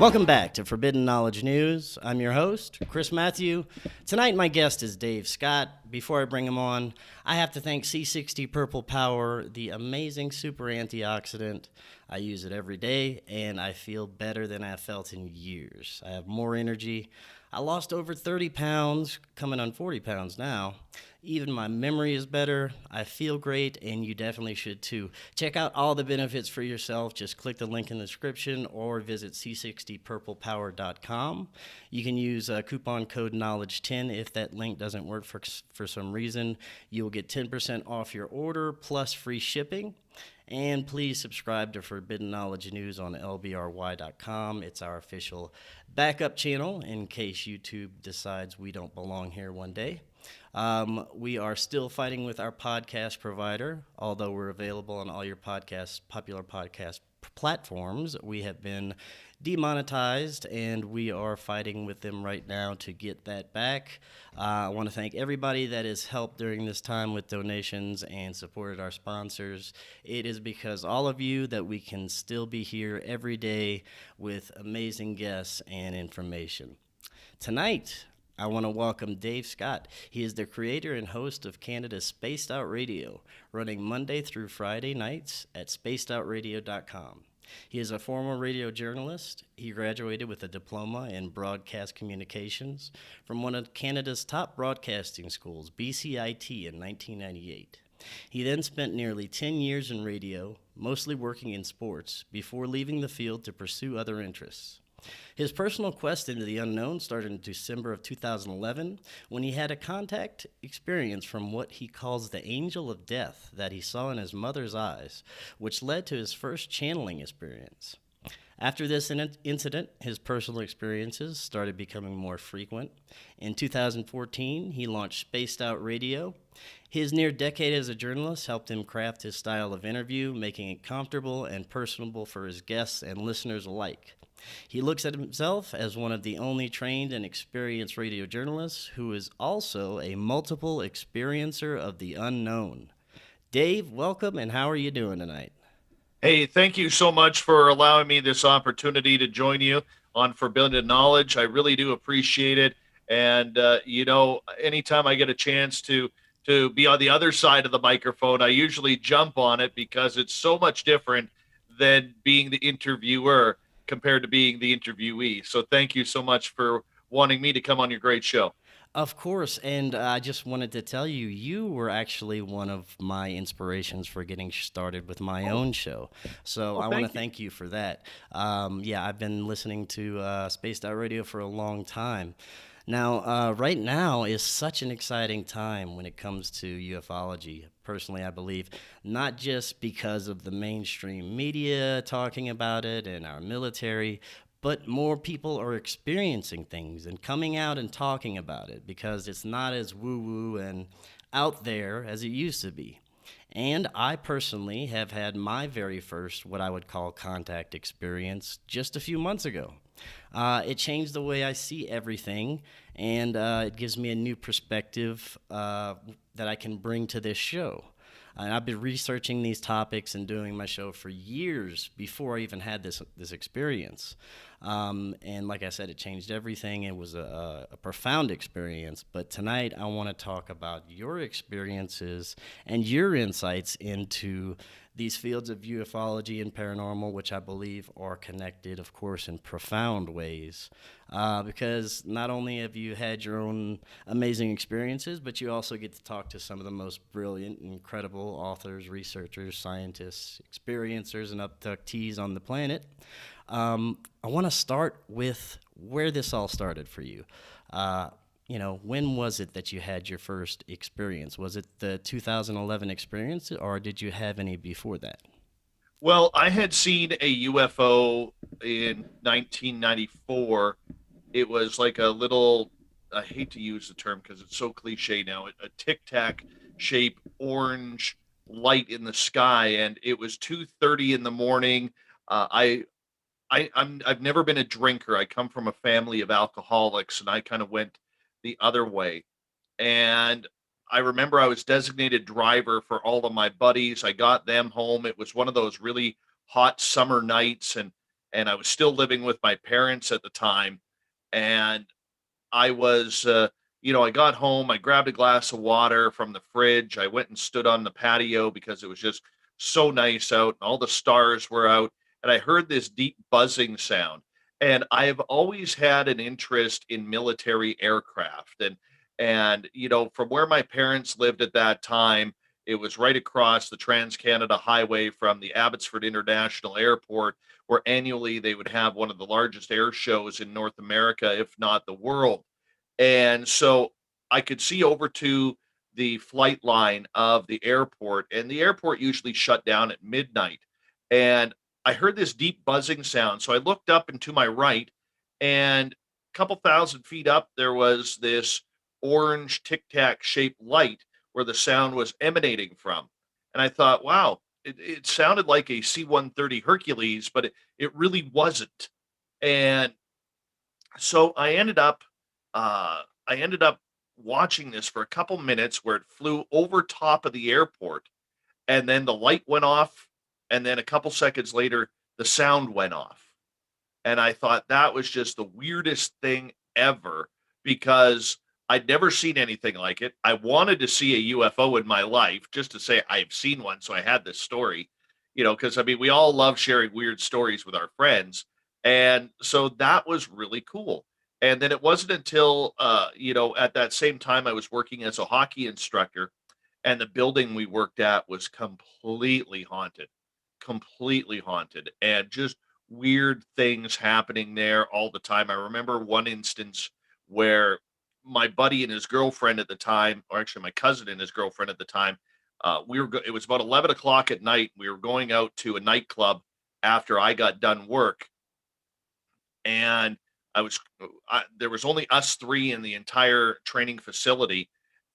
Welcome back to Forbidden Knowledge News. I'm your host, Chris Matthew. Tonight, my guest is Dave Scott. Before I bring him on, I have to thank C60 Purple Power, the amazing super antioxidant. I use it every day, and I feel better than I've felt in years. I have more energy. I lost over 30 pounds, coming on 40 pounds now. Even my memory is better. I feel great, and you definitely should too. Check out all the benefits for yourself. Just click the link in the description or visit c60purplepower.com. You can use coupon code KNOWLEDGE10 if that link doesn't work for some reason. You'll get 10% off your order plus free shipping. And please subscribe to Forbidden Knowledge News on lbry.com. It's our official backup channel in case YouTube decides we don't belong here one day. We are still fighting with our podcast provider, although we're available on all your popular podcast platforms. We have been demonetized, and we are fighting with them right now to get that back. I want to thank everybody that has helped during this time with donations and supported our sponsors. It is because all of you that we can still be here every day with amazing guests and information. Tonight, I want to welcome Dave Scott. He is the creator and host of Canada's Spaced Out Radio, running Monday through Friday nights at spacedoutradio.com. He is a former radio journalist. He graduated with a diploma in broadcast communications from one of Canada's top broadcasting schools, BCIT, in 1998. He then spent nearly 10 years in radio, mostly working in sports, before leaving the field to pursue other interests. His personal quest into the unknown started in December of 2011 when he had a contact experience from what he calls the angel of death that he saw in his mother's eyes, which led to his first channeling experience. After this incident, his personal experiences started becoming more frequent. In 2014, he launched Spaced Out Radio. His near decade as a journalist helped him craft his style of interview, making it comfortable and personable for his guests and listeners alike. He looks at himself as one of the only trained and experienced radio journalists who is also a multiple experiencer of the unknown. Dave, welcome, and how are you doing tonight? Hey, thank you so much for allowing me this opportunity to join you on Forbidden Knowledge. I really do appreciate it. And, anytime I get a chance to be on the other side of the microphone, I usually jump on it because it's so much different than being the interviewer compared to being the interviewee. So thank you so much for wanting me to come on your great show. Of course, and I just wanted to tell you, you were actually one of my inspirations for getting started with my own show. So I want to thank you for that. I've been listening to Spaced Out Radio for a long time. Now, right now is such an exciting time when it comes to ufology. Personally, I believe, not just because of the mainstream media talking about it and our military, but more people are experiencing things and coming out and talking about it because it's not as woo-woo and out there as it used to be. And I personally have had my very first, what I would call, contact experience just a few months ago. It changed the way I see everything, and it gives me a new perspective that I can bring to this show. And I've been researching these topics and doing my show for years before I even had this experience. And like I said, it changed everything. It was a profound experience. But tonight, I want to talk about your experiences and your insights into these fields of ufology and paranormal, which I believe are connected, of course, in profound ways. Because not only have you had your own amazing experiences, but you also get to talk to some of the most brilliant, incredible authors, researchers, scientists, experiencers, and abductees on the planet. I want to start with where this all started for you. When was it that you had your first experience? Was it the 2011 experience, or did you have any before that? Well, I had seen a UFO in 1994. It was like a little, I hate to use the term because it's so cliche now, a tic-tac shape orange light in the sky, and it was 2:30 in the morning. I've never been a drinker. I come from a family of alcoholics, and I kind of went the other way. And I remember I was designated driver for all of my buddies. I got them home. It was one of those really hot summer nights, and I was still living with my parents at the time. And I was, I got home, I grabbed a glass of water from the fridge. I went and stood on the patio because it was just so nice out and all the stars were out. And I heard this deep buzzing sound. And I've always had an interest in military aircraft. From where my parents lived at that time, it was right across the Trans-Canada Highway from the Abbotsford International Airport, where annually they would have one of the largest air shows in North America, if not the world. And so I could see over to the flight line of the airport, and the airport usually shut down at midnight. And I heard this deep buzzing sound. So I looked up and to my right, and a couple thousand feet up, there was this orange tic tac shaped light where the sound was emanating from. And I thought, wow, it sounded like a C 130 Hercules, but it really wasn't. And so I ended up watching this for a couple minutes where it flew over top of the airport, and then the light went off, and then a couple seconds later the sound went off. And I thought that was just the weirdest thing ever, because I'd never seen anything like it. I wanted to see a UFO in my life just to say I've seen one, so I had this story, because I mean we all love sharing weird stories with our friends. And so that was really cool. And then it wasn't until at that same time I was working as a hockey instructor, and the building we worked at was completely haunted, and just weird things happening there all the time. I remember one instance where my buddy and his girlfriend at the time, or actually my cousin and his girlfriend at the time, it was about 11 o'clock at night. We were going out to a nightclub after I got done work, and there was only us three in the entire training facility,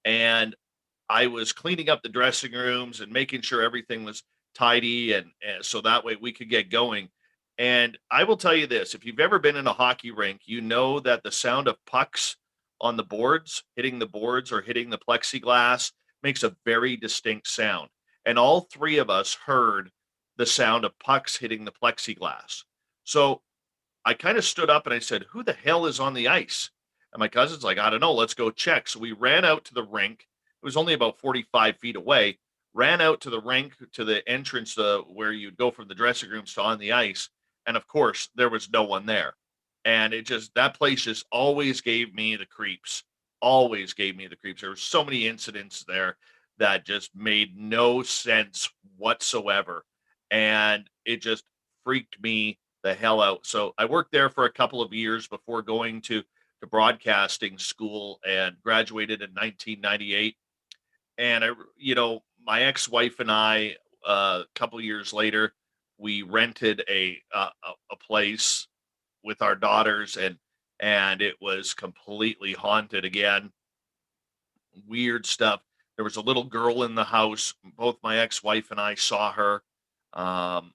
and I was cleaning up the dressing rooms and making sure everything was tidy, and so that way we could get going. And I will tell you this, if you've ever been in a hockey rink, you know that the sound of pucks on the boards, hitting the boards or hitting the plexiglass, makes a very distinct sound. And all three of us heard the sound of pucks hitting the plexiglass. So I kind of stood up and I said, "Who the hell is on the ice?" And my cousin's like, "I don't know. Let's go check." So we ran out to the rink. It was only about 45 feet away. Ran out to the rink, to the entrance where you'd go from the dressing rooms to on the ice. And of course, there was no one there. And that place just always gave me the creeps. Always gave me the creeps. There were so many incidents there that just made no sense whatsoever. And it just freaked me the hell out. So I worked there for a couple of years before going to broadcasting school, and graduated in 1998. And my ex-wife and I, a couple years later, we rented a place with our daughters, and it was completely haunted again. Weird stuff. There was a little girl in the house. Both my ex-wife and I saw her. Um,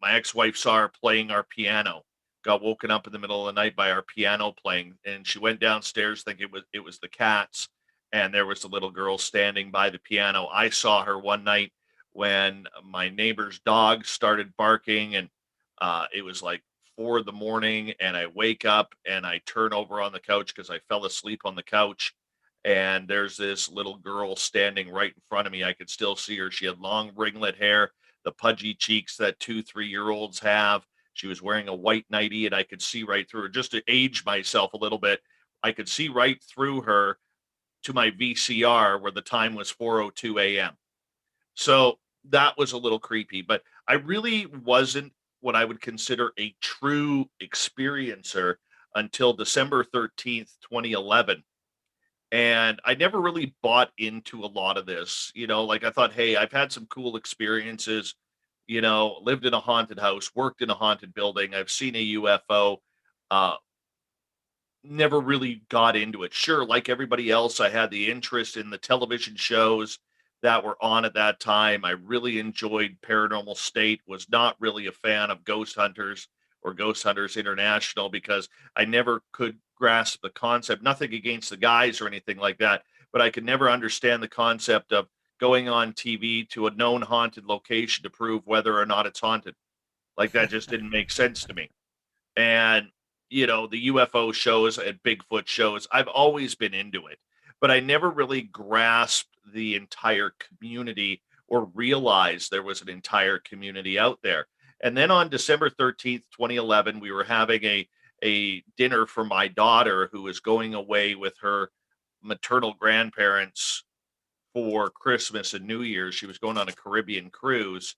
my ex-wife saw her playing our piano, got woken up in the middle of the night by our piano playing, and she went downstairs thinking it was the cats, and there was a little girl standing by the piano. I saw her one night when my neighbor's dog started barking, and it was like 4 in the morning, and I wake up and I turn over on the couch because I fell asleep on the couch, and there's this little girl standing right in front of me. I could still see her. She had long ringlet hair, the pudgy cheeks that 2, 3 year olds have. She was wearing a white nightie, and I could see right through her. Just to age myself a little bit, I could see right through her to my VCR where the time was 4:02 a.m. So that was a little creepy, but I really wasn't what I would consider a true experiencer until December 13th, 2011. And I never really bought into a lot of this. Like I thought, hey, I've had some cool experiences, lived in a haunted house, worked in a haunted building, I've seen a UFO. Uh, Never really got into it. Sure, like everybody else, I had the interest in the television shows that were on at that time. I really enjoyed Paranormal State, was not really a fan of Ghost Hunters or Ghost Hunters International because I never could grasp the concept. Nothing against the guys or anything like that, but I could never understand the concept of going on TV to a known haunted location to prove whether or not it's haunted. Like that just didn't make sense to me. And the UFO shows and Bigfoot shows, I've always been into it, but I never really grasped the entire community or realized there was an entire community out there. And then on December 13th, 2011, we were having a dinner for my daughter who was going away with her maternal grandparents for Christmas and New Year's. She was going on a Caribbean cruise.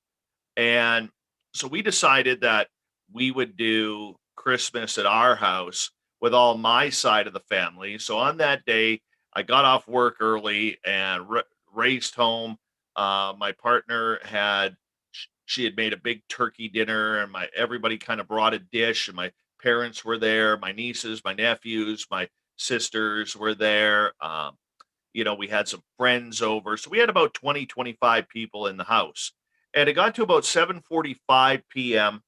And so we decided that we would do Christmas at our house with all my side of the family. So on that day, I got off work early and raced home. My partner had she had made a big turkey dinner, and my everybody kind of brought a dish, and my parents were there, my nieces, my nephews, my sisters were there. We had some friends over. So we had about 20, 25 people in the house. And it got to about 7:45 p.m.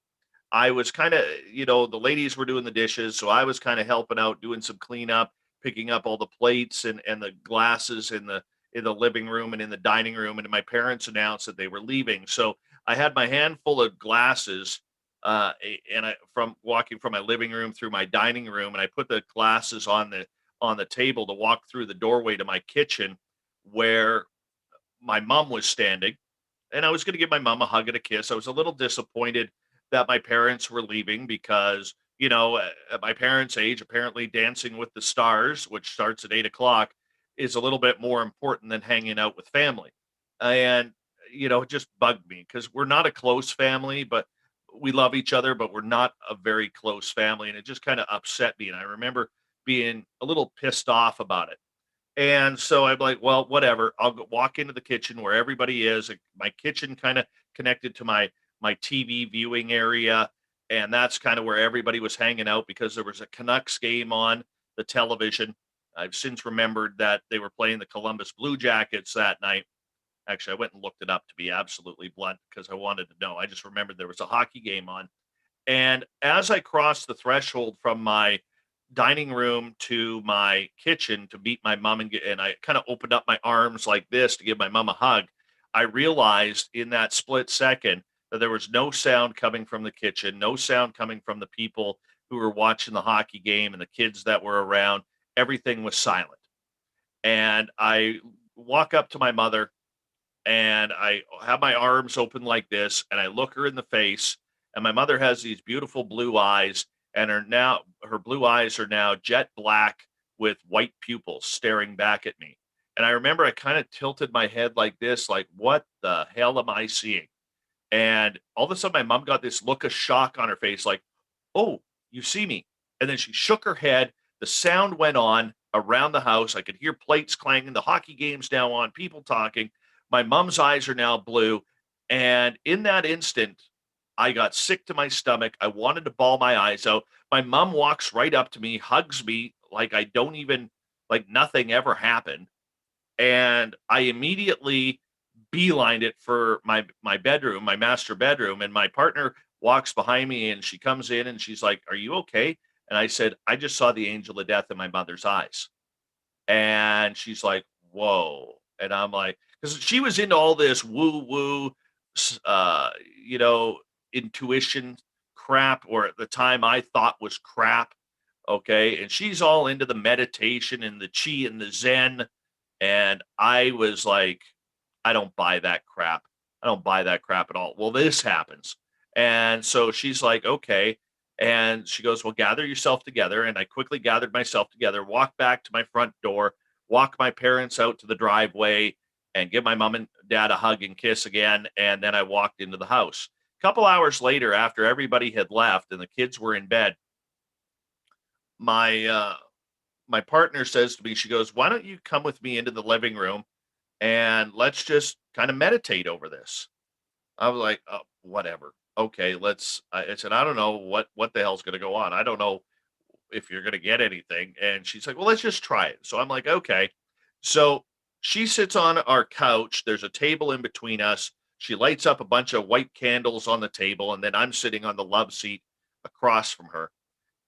I was kind of, the ladies were doing the dishes, so I was kind of helping out, doing some cleanup, picking up all the plates and the glasses in the living room and in the dining room. And my parents announced that they were leaving. So I had my handful of glasses, and I from walking from my living room through my dining room, and I put the glasses on the table to walk through the doorway to my kitchen where my mom was standing, and I was going to give my mom a hug and a kiss. I was a little disappointed that my parents were leaving because, at my parents' age, apparently Dancing with the Stars, which starts at 8 o'clock, is a little bit more important than hanging out with family. And, it just bugged me because we're not a close family, but we love each other, but we're not a very close family. And it just kind of upset me. And I remember being a little pissed off about it. And so I'm like, well, whatever. I'll walk into the kitchen where everybody is. My kitchen kind of connected to my TV viewing area, and that's kind of where everybody was hanging out because there was a Canucks game on the television. I've since remembered that they were playing the Columbus Blue Jackets that night. Actually, I went and looked it up to be absolutely blunt because I wanted to know. I just remembered there was a hockey game on. And as I crossed the threshold from my dining room to my kitchen to meet my mom and I kind of opened up my arms like this to give my mom a hug, I realized in that split second that there was no sound coming from the kitchen, no sound coming from the people who were watching the hockey game and the kids that were around. Everything was silent. And I walk up to my mother and I have my arms open like this, and I look her in the face, and my mother has these beautiful blue eyes, and her blue eyes are now jet black with white pupils staring back at me. And I remember I kind of tilted my head like this, like, what the hell am I seeing? And all of a sudden, my mom got this look of shock on her face, like, oh, you see me. And then she shook her head. The sound went on around the house. I could hear plates clanging. The hockey game's now on, people talking. My mom's eyes are now blue. And in that instant, I got sick to my stomach. I wanted to bawl my eyes out. My mom walks right up to me, hugs me like I don't even, like nothing ever happened. And I immediately beelined it for my bedroom, my master bedroom, and my partner walks behind me and she comes in and she's like, "Are you okay?" And I said, "I just saw the angel of death in my mother's eyes." And she's like, "Whoa." And I'm like, because she was into all this woo woo, uh, you know, intuition crap, or at the time I thought was crap. Okay. And she's all into the meditation and the chi and the zen. And I was like, I don't buy that crap. I don't buy that crap at all. Well, this happens. And so she's like, okay. And she goes, well, gather yourself together. And I quickly gathered myself together, walked back to my front door, walked my parents out to the driveway, and give my mom and dad a hug and kiss again. And then I walked into the house. A couple hours later, after everybody had left and the kids were in bed, my partner says to me, she goes, why don't you come with me into the living room and let's just kind of meditate over this. I was like, oh, whatever. Okay, let's. I said, I don't know what the hell's going to go on. I don't know if you're going to get anything. And she's like, well, let's just try it. So I'm like, okay. So she sits on our couch. There's a table in between us. She lights up a bunch of white candles on the table, and then I'm sitting on the love seat across from her.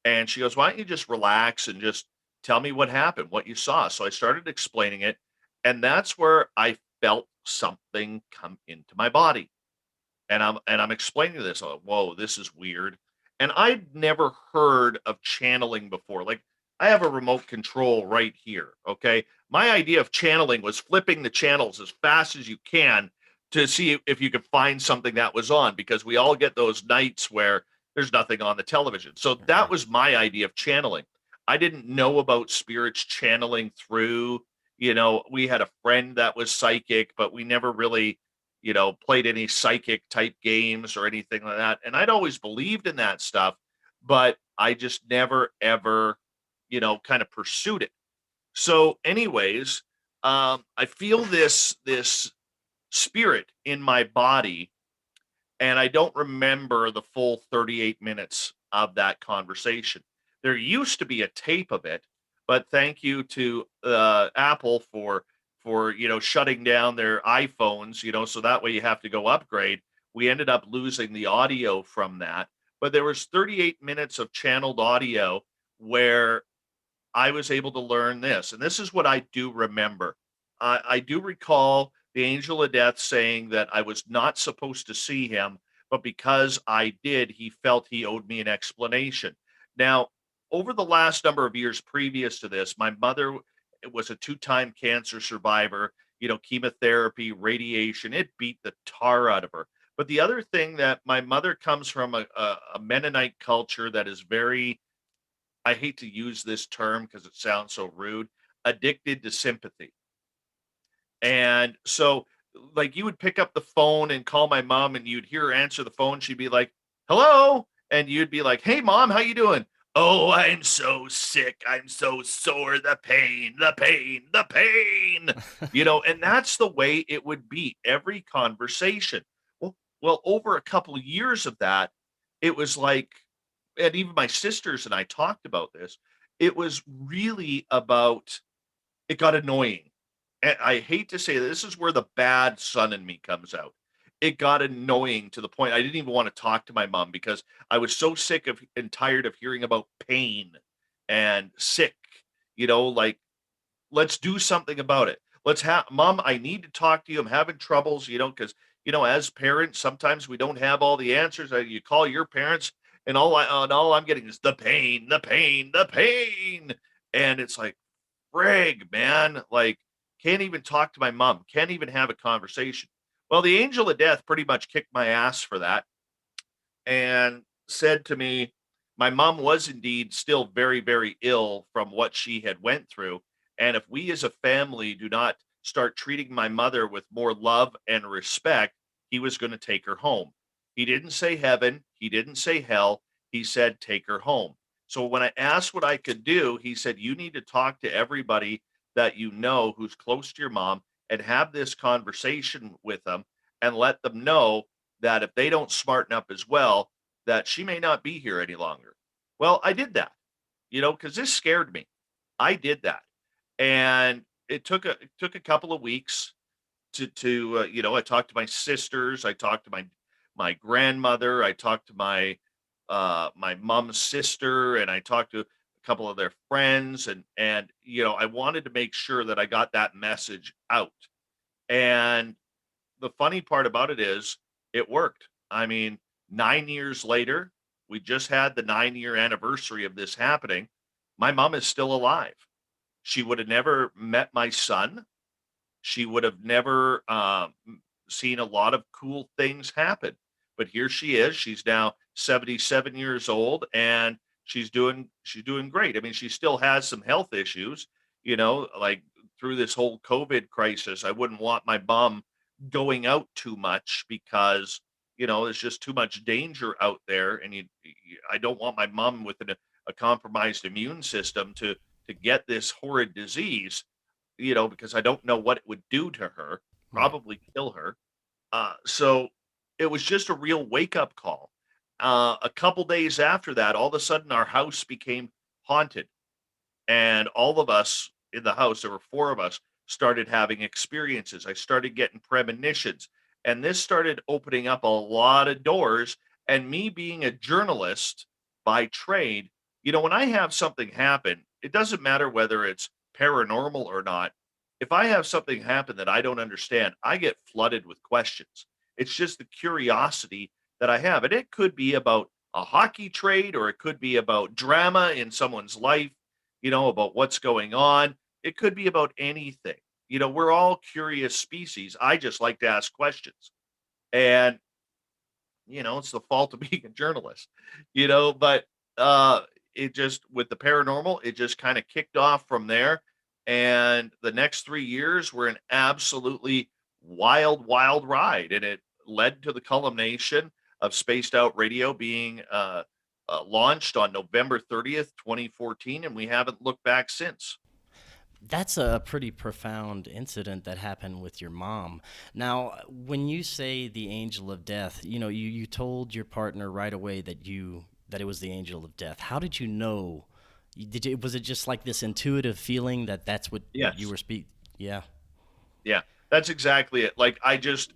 And she goes, why don't you just relax and just tell me what happened, what you saw? So I started explaining it. And that's where I felt something come into my body. And I'm explaining this. Oh, whoa, this is weird. And I'd never heard of channeling before. Like, I have a remote control right here. Okay. My idea of channeling was flipping the channels as fast as you can to see if you could find something that was on, because we all get those nights where there's nothing on the television. So that Right. was my idea of channeling. I didn't know about spirits channeling through. We had a friend that was psychic, but we never really played any psychic type games or anything like that. And I'd always believed in that stuff, but I just never ever, kind of pursued it. So, anyways, I feel this spirit in my body, and I don't remember the full 38 minutes of that conversation. There used to be a tape of it, but thank you to Apple for shutting down their iPhones, so that way you have to go upgrade. We ended up losing the audio from that, but there was 38 minutes of channeled audio where I was able to learn this, and this is what I do remember. I do recall the angel of death saying that I was not supposed to see him, but because I did, he felt he owed me an explanation. Now, over the last number of years previous to this, my mother was a two-time cancer survivor, chemotherapy, radiation, it beat the tar out of her. But the other thing, that my mother comes from a Mennonite culture that is very, I hate to use this term because it sounds so rude, addicted to sympathy. And so, like, you would pick up the phone and call my mom, and you'd hear her answer the phone. She'd be like, "Hello," and you'd be like, "Hey, mom, how you doing?" "Oh, I'm so sick. I'm so sore. The pain, the pain, the pain." And that's the way it would be every conversation. Well, over a couple of years of that, it was like, and even my sisters and I talked about this. It was really about, it got annoying. And I hate to say this is where the bad son in me comes out. It got annoying to the point I didn't even want to talk to my mom, because I was so sick of and tired of hearing about pain and sick, like, let's do something about it. Let's have, mom, I need to talk to you. I'm having troubles, because, as parents, sometimes we don't have all the answers. You call your parents, and all I'm getting is the pain, the pain, the pain. And it's like, frig, man. Like, can't even talk to my mom, can't even have a conversation. Well, the angel of death pretty much kicked my ass for that, and said to me, my mom was indeed still very, very ill from what she had went through, and if we as a family do not start treating my mother with more love and respect, he was going to take her home. He didn't say heaven, he didn't say hell, he said take her home. So when I asked what I could do, he said, you need to talk to everybody that you know who's close to your mom, and have this conversation with them, and let them know that if they don't smarten up as well, that she may not be here any longer. Well, I did that, because this scared me. I did that, and it took a couple of weeks to I talked to my sisters, I talked to my grandmother, I talked to my mom's sister, and I talked to a couple of their friends, and I wanted to make sure that I got that message out. And the funny part about it is it worked. I mean, 9 years later, we just had the 9-year anniversary of this happening. My mom is still alive. She would have never met my son. She would have never seen a lot of cool things happen. But here she is. She's now 77 years old, and she's doing great. I mean, she still has some health issues, like through this whole COVID crisis. I wouldn't want my mom going out too much, because there's just too much danger out there, and I don't want my mom with a compromised immune system to get this horrid disease, because I don't know what it would do to her, Right. probably kill her. So it was just a real wake up call. A couple days after that, all of a sudden our house became haunted, and all of us in the house, there were four of us, started having experiences. I started getting premonitions, and this started opening up a lot of doors. And me being a journalist by trade, when I have something happen, it doesn't matter whether it's paranormal or not. If I have something happen that I don't understand, I get flooded with questions. It's just the curiosity that I have. And it could be about a hockey trade, or it could be about drama in someone's life, about what's going on. It could be about anything. We're all curious species. I just like to ask questions. And, it's the fault of being a journalist, but uh it just, with the paranormal, it just kind of kicked off from there. And the next 3 years were an absolutely wild, wild ride. And it led to the culmination of Spaced Out Radio being launched on November 30th, 2014. And we haven't looked back since. That's a pretty profound incident that happened with your mom. Now, when you say the angel of death, you told your partner right away that it was the angel of death. How did you know? Was it just like this intuitive feeling that that's what you Yes. were speaking? Yeah. Yeah, that's exactly it. Like, I just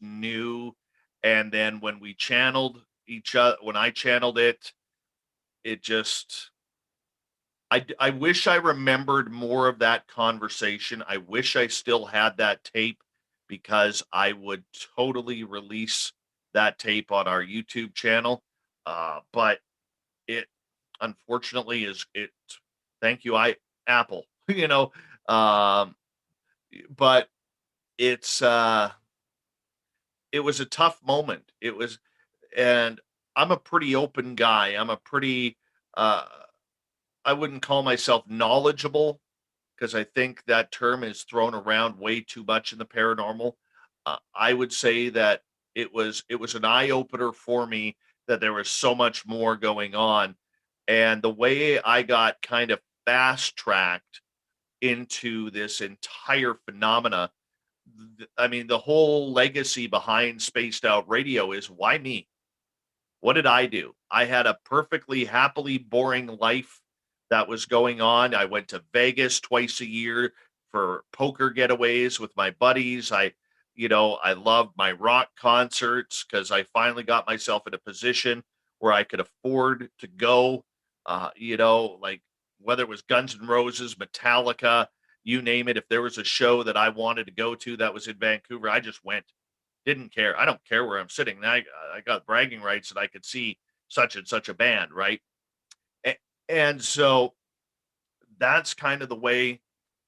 knew. And then when we channeled each other, when I channeled it, it just, I wish I remembered more of that conversation. I wish I still had that tape, because I would totally release that tape on our YouTube channel. But it, unfortunately, thank you, Apple, um, but it's, it was a tough moment. And I'm a pretty open guy. Uh, I wouldn't call myself knowledgeable, because I think that term is thrown around way too much in the paranormal. I would say that it was an eye opener for me, that there was so much more going on. And the way I got kind of fast tracked into this entire phenomena, I mean, the whole legacy behind Spaced Out Radio is, why me? What did I do? I had a perfectly happily boring life that was going on. I went to Vegas twice a year for poker getaways with my buddies. I loved my rock concerts, because I finally got myself in a position where I could afford to go. Like, whether it was Guns N' Roses, Metallica, you name it. If there was a show that I wanted to go to that was in Vancouver, I just went. Didn't care. I don't care where I'm sitting. I got bragging rights that I could see such and such a band, right? A- And so that's kind of the way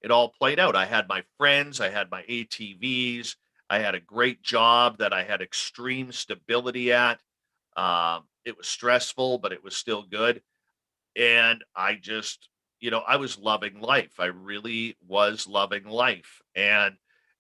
it all played out. I had my friends, I had my ATVs, I had a great job that I had extreme stability at. It was stressful, but it was still good. And I just, I was loving life. I really was loving life. And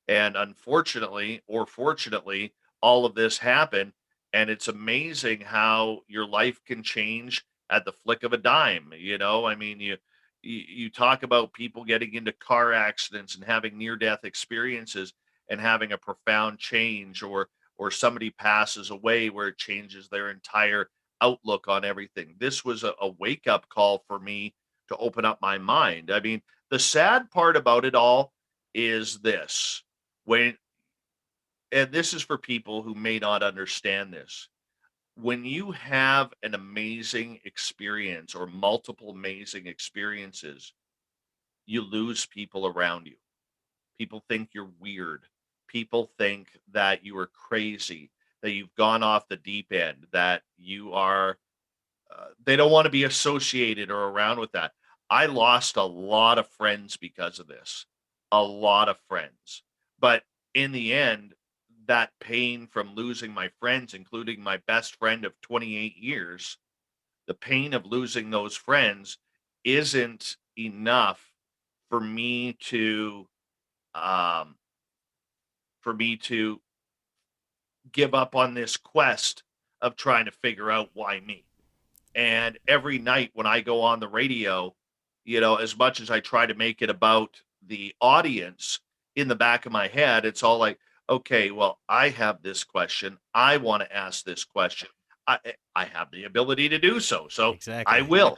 unfortunately, or fortunately, all of this happened. And it's amazing how your life can change at the flick of a dime. I mean, you talk about people getting into car accidents and having near death experiences and having a profound change, or somebody passes away where it changes their entire outlook on everything. This was a wake up call for me to open up my mind. I mean, the sad part about it all is this: when, and this is for people who may not understand this, when you have an amazing experience or multiple amazing experiences, you lose people around you. People think you're weird. People think that you are crazy, that you've gone off the deep end, that you are, they don't want to be associated or around with that. I lost a lot of friends because of this, a lot of friends. But in the end, that pain from losing my friends, including my best friend of 28 years, the pain of losing those friends isn't enough for me to, um, for me to give up on this quest of trying to figure out why me. And every night when I go on the radio, as much as I try to make it about the audience, in the back of my head, it's all like, okay, well, I have this question. I want to ask this question. I have the ability to do so. So I Exactly. will.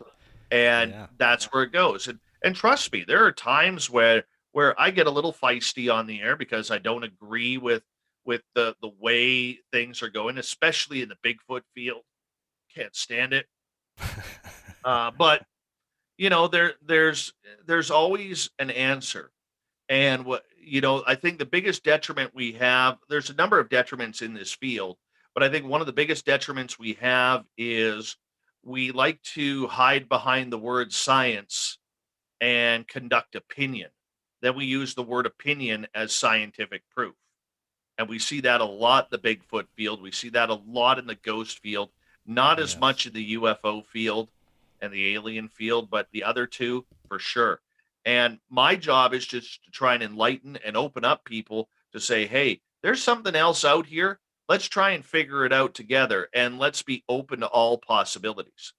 And Yeah. that's where it goes. And trust me, there are times where I get a little feisty on the air because I don't agree with the way things are going, especially in the Bigfoot field. Can't stand it. But there's always an answer. And what I think the biggest detriment we have, there's a number of detriments in this field, but I think one of the biggest detriments we have is we like to hide behind the word science and conduct opinion. Then we use the word opinion as scientific proof. And we see that a lot in the Bigfoot field. We see that a lot in the ghost field, not as Yes. much in the UFO field and the alien field, but the other two for sure. And my job is just to try and enlighten and open up people to say, hey, there's something else out here. Let's try and figure it out together and let's be open to all possibilities.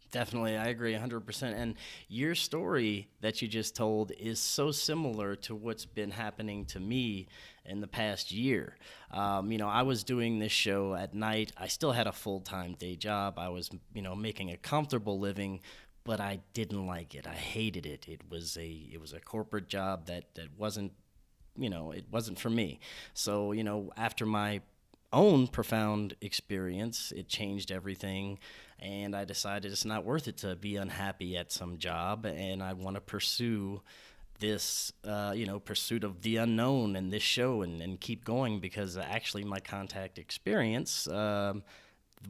Definitely, I agree 100%. And your story that you just told is so similar to what's been happening to me in the past year. I was doing this show at night. I still had a full time day job. I was, making a comfortable living, but I didn't like it. I hated it. It was a corporate job that wasn't, it wasn't for me. So, after my own profound experience, it changed everything, and I decided it's not worth it to be unhappy at some job, and I want to pursue this, pursuit of the unknown and this show, and keep going, because actually my contact experience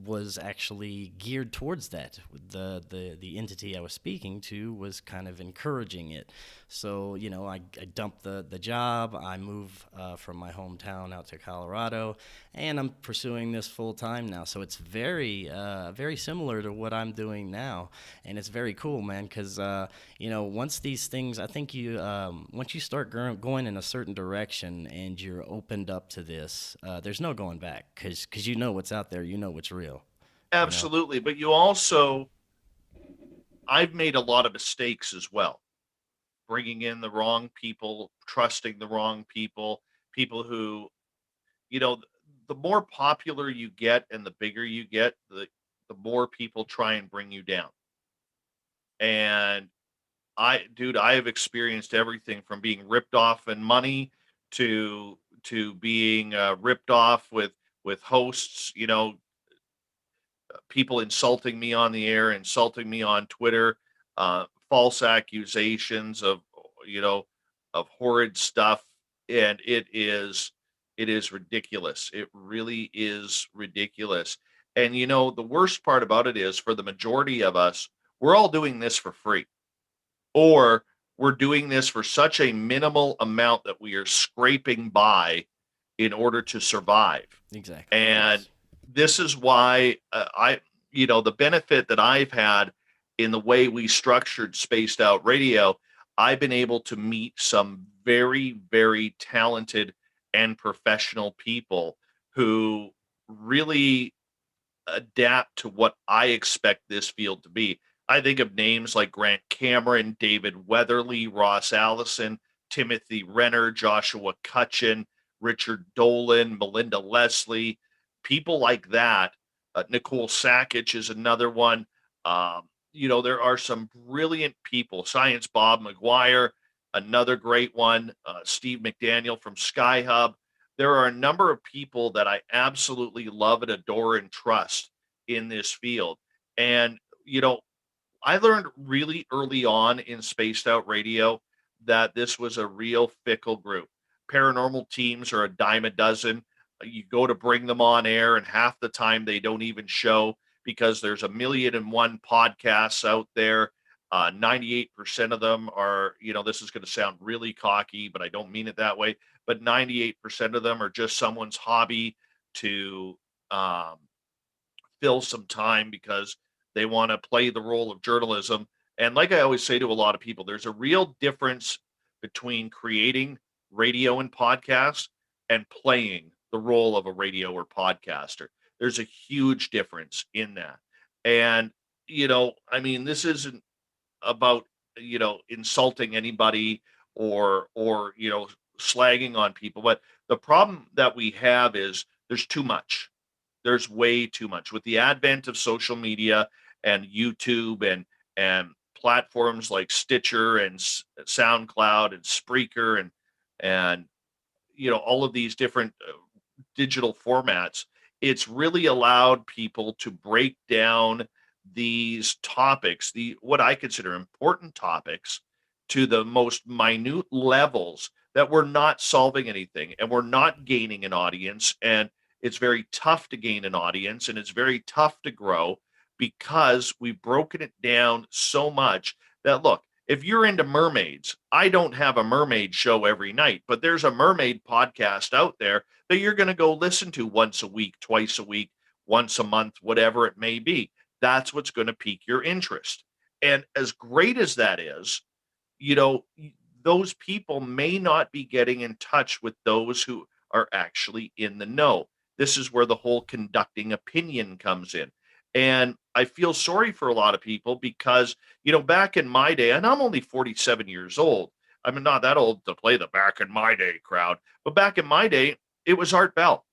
was actually geared towards that. The entity I was speaking to was kind of encouraging it. So, I dumped the job. I moved from my hometown out to Colorado, and I'm pursuing this full time now. So it's very similar to what I'm doing now, and it's very cool, man. Because once these things, I think once you start going in a certain direction and you're opened up to this, there's no going back. Because you know what's out there, you know what's real. You know. Absolutely. But you also, I've made a lot of mistakes as well, bringing in the wrong people, trusting the wrong people, people who, you know, the more popular you get and the bigger you get, the more people try and bring you down. And I have experienced everything from being ripped off in money to being ripped off with hosts, people insulting me on the air, insulting me on Twitter, false accusations of you know of horrid stuff, and it is ridiculous. It really is ridiculous. And the worst part about it is for the majority of us, we're all doing this for free, or we're doing this for such a minimal amount that we are scraping by in order to survive. Exactly. And Yes. this is why the benefit that I've had in the way we structured Spaced Out Radio, I've been able to meet some very, very talented and professional people who really adapt to what I expect this field to be. I think of names like Grant Cameron, David Weatherly, Ross Allison, Timothy Renner, Joshua Cutchin, Richard Dolan, Melinda Leslie, people like that. Nicole Sackich is another one. There are some brilliant people. Science Bob McGuire, another great one. Steve McDaniel from Sky Hub. There are a number of people that I absolutely love and adore and trust in this field. And, I learned really early on in Spaced Out Radio that this was a real fickle group. Paranormal teams are a dime a dozen. You go to bring them on air, and half the time they don't even show because there's a million and one podcasts out there. 98% of them are, this is going to sound really cocky, but I don't mean it that way. But 98% of them are just someone's hobby to um, fill some time because they want to play the role of journalism. And like I always say to a lot of people, there's a real difference between creating radio and podcasts and playing the role of a radio or podcaster. There's a huge difference in that. And, this isn't about, insulting anybody or slagging on people. But the problem that we have is there's too much. There's way too much with the advent of social media and YouTube and platforms like Stitcher and SoundCloud and Spreaker and all of these different digital formats. It's really allowed people to break down these topics, the what I consider important topics, to the most minute levels that we're not solving anything and we're not gaining an audience. And it's very tough to gain an audience and it's very tough to grow because we've broken it down so much that, look, if you're into mermaids, I don't have a mermaid show every night, but there's a mermaid podcast out there that you're going to go listen to once a week, twice a week, once a month, whatever it may be. That's what's going to pique your interest. And as great as that is, you know, those people may not be getting in touch with those who are actually in the know. This is where the whole conducting opinion comes in. And I feel sorry for a lot of people because, back in my day, and I'm only 47 years old. I'm not that old to play the back in my day crowd, but back in my day, it was Art Bell.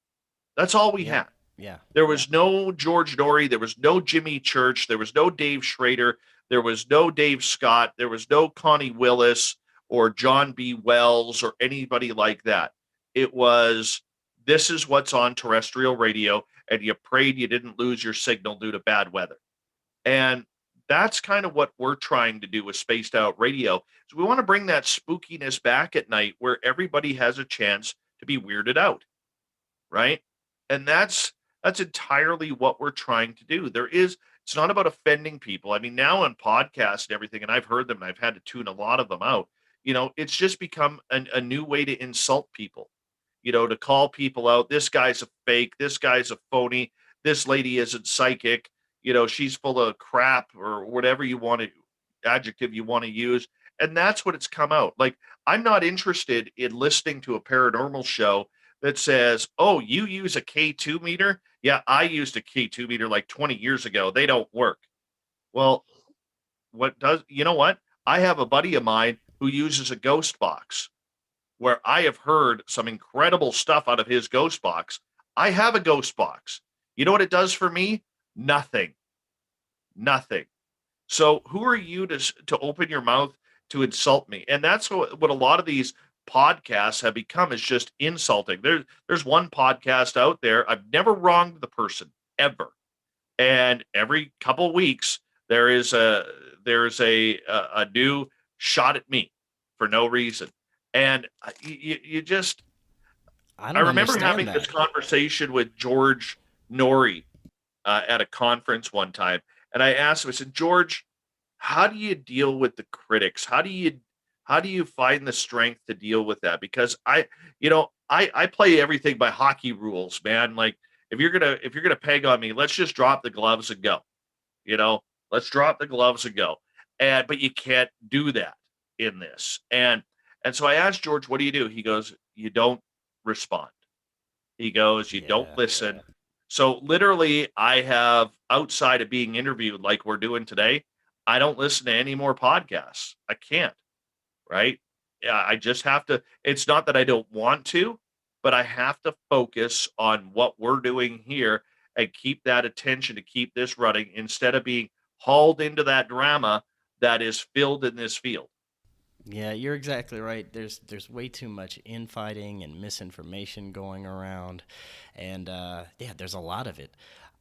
That's all we Yeah. had. Yeah. There was no George Norrie. There was no Jimmy Church. There was no Dave Schrader. There was no Dave Scott. There was no Connie Willis or John B. Wells or anybody like that. It was, this is what's on terrestrial radio, and you prayed you didn't lose your signal due to bad weather. And that's kind of what we're trying to do with Spaced Out Radio. So we want to bring that spookiness back at night where everybody has a chance to be weirded out, right? And that's entirely what we're trying to do. It's not about offending people. I mean, now on podcasts and everything, and I've heard them and I've had to tune a lot of them out, it's just become a new way to insult people, to call people out. This guy's a fake, this guy's a phony, this lady isn't psychic, she's full of crap or whatever adjective you want to use. And that's what it's come out. Like, I'm not interested in listening to a paranormal show that says, oh, you use a K2 meter? Yeah, I used a K2 meter like 20 years ago. They don't work. Well, you know what? I have a buddy of mine who uses a ghost box where I have heard some incredible stuff out of his ghost box. I have a ghost box. You know what it does for me? Nothing. Nothing. So who are you to open your mouth to insult me? And that's what a lot of these podcasts have become, is just insulting. There's one podcast out there. I've never wronged the person ever. And every couple of weeks there's a new shot at me for no reason. And you just I I don't remember having understand this that. conversation with George Norrie at a conference one time, and I asked him, I said, George, how do you deal with the critics? How do you find the strength to deal with that? Because I play everything by hockey rules, man. Like, if you're gonna peg on me, let's just drop the gloves and go. You know, let's drop the gloves and go. But you can't do that in this. And so I asked George, what do you do? He goes, you don't respond. He goes, you don't Yeah. listen. So literally, I have, outside of being interviewed like we're doing today, I don't listen to any more podcasts. I can't, right? Yeah, I just have to. It's not that I don't want to, but I have to focus on what we're doing here and keep that attention to keep this running instead of being hauled into that drama that is filled in this field. Yeah, you're exactly right. There's way too much infighting and misinformation going around, and yeah, there's a lot of it.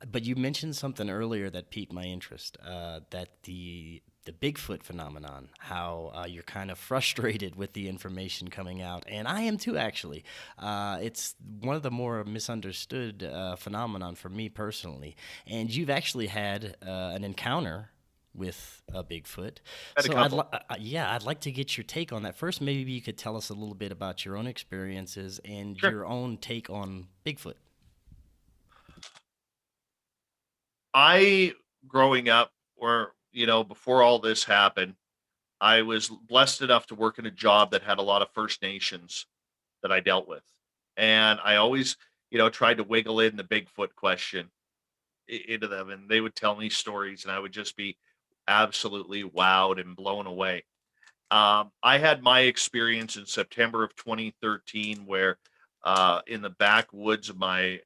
But you mentioned something earlier that piqued my interest. That the Bigfoot phenomenon, how you're kind of frustrated with the information coming out, and I am too, actually. It's one of the more misunderstood phenomenon for me personally. And you've actually had an encounter with a Bigfoot. Had a So couple. yeah, I'd like to get your take on that. First, maybe you could tell us a little bit about your own experiences and Sure. your own take on Bigfoot. I, growing up, or before all this happened, I was blessed enough to work in a job that had a lot of First Nations that I dealt with. And I always, tried to wiggle in the Bigfoot question into them, and they would tell me stories, and I would just be absolutely wowed and blown away. I had my experience in September of 2013, where in the backwoods of my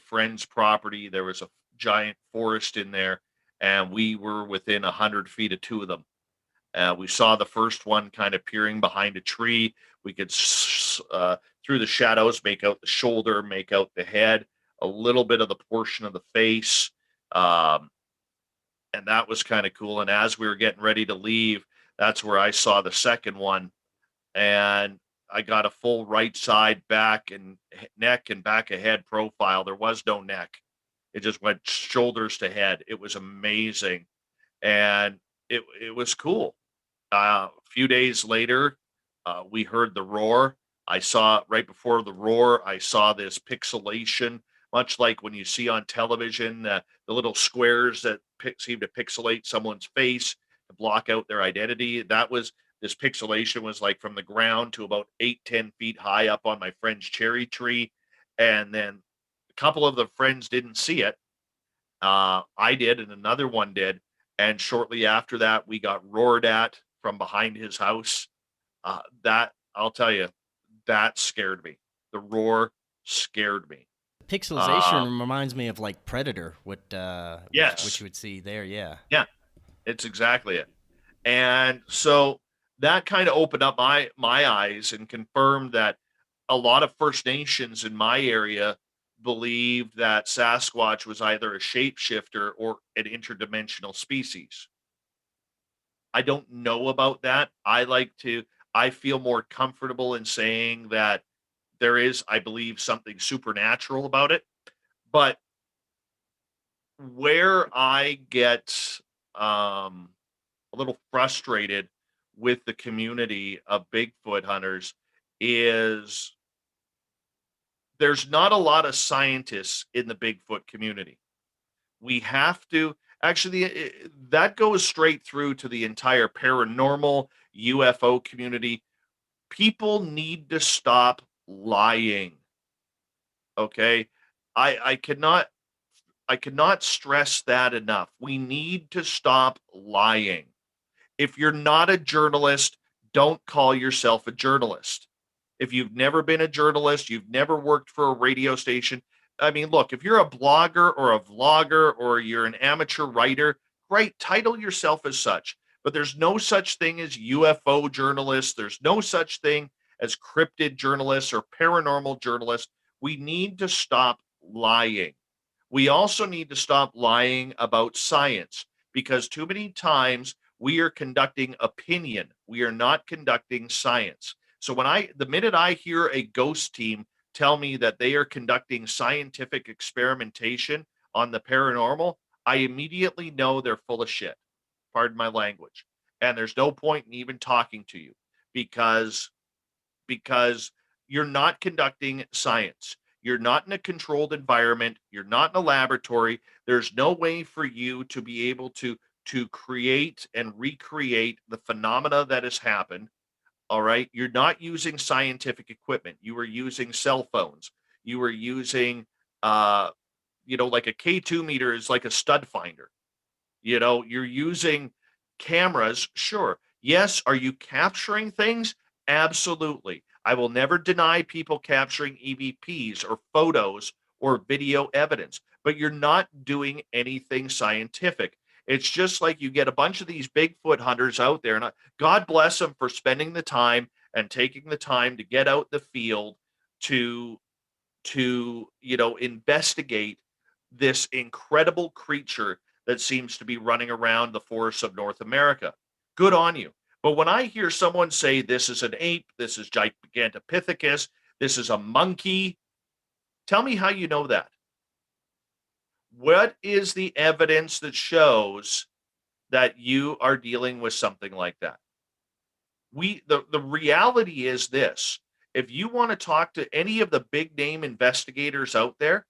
friend's property, there was a giant forest in there, and we were within 100 feet of two of them. We saw the first one kind of peering behind a tree. We could, through the shadows, make out the shoulder, make out the head, a little bit of the portion of the face. Um, and that was kind of cool. And as we were getting ready to leave, that's where I saw the second one. And I got a full right side, back and neck and back of head profile. There was no neck. It just went shoulders to head. It was amazing. And it was cool. A few days later, we heard the roar. I saw right before the roar, I saw this pixelation, much like when you see on television, the little squares that seem to pixelate someone's face to block out their identity. That was this pixelation was like from the ground to about 8, 10 feet high up on my friend's cherry tree. And then a couple of the friends didn't see it. I did, and another one did. And shortly after that, we got roared at from behind his house. That I'll tell you, that scared me. The roar scared me. Pixelization Um, reminds me of like Predator, which yes, you would see there. Yeah. yeah, it's exactly it. And so that kind of opened up my eyes and confirmed that a lot of First Nations in my area believed that Sasquatch was either a shapeshifter or an interdimensional species. I don't know about that. I feel more comfortable in saying that there is, I believe, something supernatural about it. But where I get a little frustrated with the community of Bigfoot hunters is there's not a lot of scientists in the Bigfoot community. We have to actually, that goes straight through to the entire paranormal UFO community. People need to stop lying. Okay. I cannot stress that enough. We need to stop lying. If you're not a journalist, don't call yourself a journalist. If you've never been a journalist, you've never worked for a radio station. I mean, look, if you're a blogger or a vlogger or you're an amateur writer, great, title yourself as such. But there's no such thing as UFO journalists. There's no such thing as cryptid journalists or paranormal journalists. We need to stop lying. We also need to stop lying about science because too many times we are conducting opinion. We are not conducting science. So the minute I hear a ghost team tell me that they are conducting scientific experimentation on the paranormal, I immediately know they're full of shit. Pardon my language. And there's no point in even talking to you because because you're not conducting science. You're not in a controlled environment. You're not in a laboratory. There's no way for you to be able to create and recreate the phenomena that has happened. All right. You're not using scientific equipment. You are using cell phones. You are using uh, like a K2 meter is like a stud finder. You're using cameras, sure. Yes, are you capturing things? Absolutely. I will never deny people capturing EVPs or photos or video evidence, but you're not doing anything scientific. It's just like you get a bunch of these Bigfoot hunters out there, and God bless them for spending the time and taking the time to get out the field to investigate this incredible creature that seems to be running around the forests of North America. Good on you. But when I hear someone say this is an ape, this is Gigantopithecus, this is a monkey, tell me how you know that. What is the evidence that shows that you are dealing with something like that? The reality is this. If you want to talk to any of the big name investigators out there,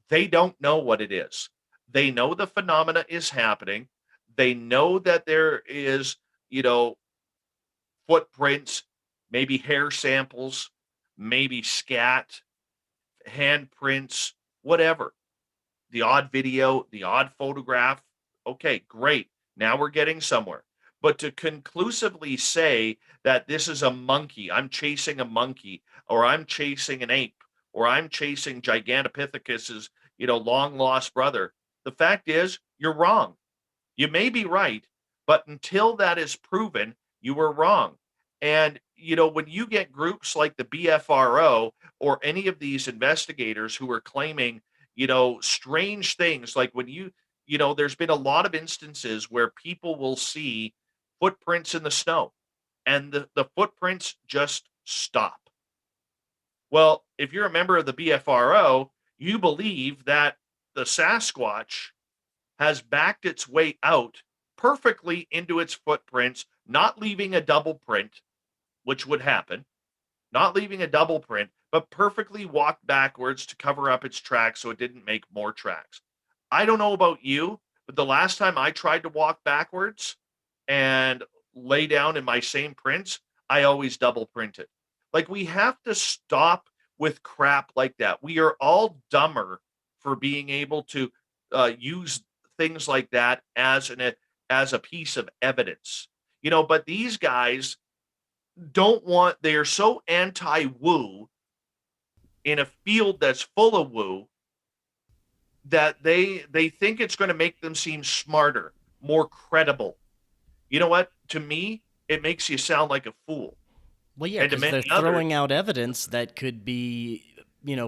they don't know what it is. They know the phenomena is happening. They know that there is, you know, footprints, maybe hair samples, maybe scat, handprints, whatever. The odd video, the odd photograph. Okay, great. Now we're getting somewhere. But to conclusively say that this is a monkey, I'm chasing a monkey, or I'm chasing an ape, or I'm chasing Gigantopithecus's, long lost brother, the fact is you're wrong. You may be right, but until that is proven, you were wrong. And, when you get groups like the BFRO or any of these investigators who are claiming, strange things, like when there's been a lot of instances where people will see footprints in the snow and the footprints just stop. Well, if you're a member of the BFRO, you believe that the Sasquatch has backed its way out perfectly into its footprints, not leaving a double print, which would happen, not leaving a double print, but perfectly walked backwards to cover up its tracks so it didn't make more tracks. I don't know about you, but the last time I tried to walk backwards and lay down in my same prints, I always double printed. Like, we have to stop with crap like that. We are all dumber for being able to use things like that as a piece of evidence. But these guys don't want, they're so anti-woo in a field that's full of woo that they think it's going to make them seem smarter, more credible. You know what? To me, it makes you sound like a fool. Well, yeah, And to because many they're others, throwing out evidence that could be,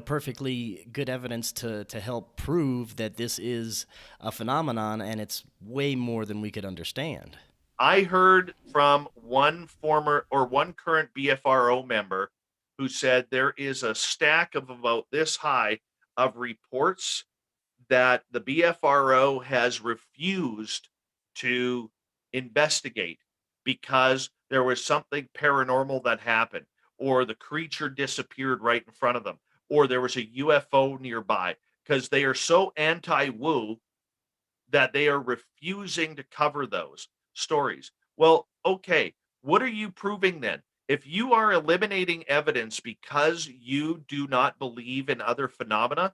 perfectly good evidence to help prove that this is a phenomenon and it's way more than we could understand. I heard from one former or one current BFRO member who said there is a stack of about this high of reports that the BFRO has refused to investigate because there was something paranormal that happened, or the creature disappeared right in front of them, or there was a UFO nearby, because they are so anti woo that they are refusing to cover those stories. Well, okay, what are you proving then? If you are eliminating evidence because you do not believe in other phenomena,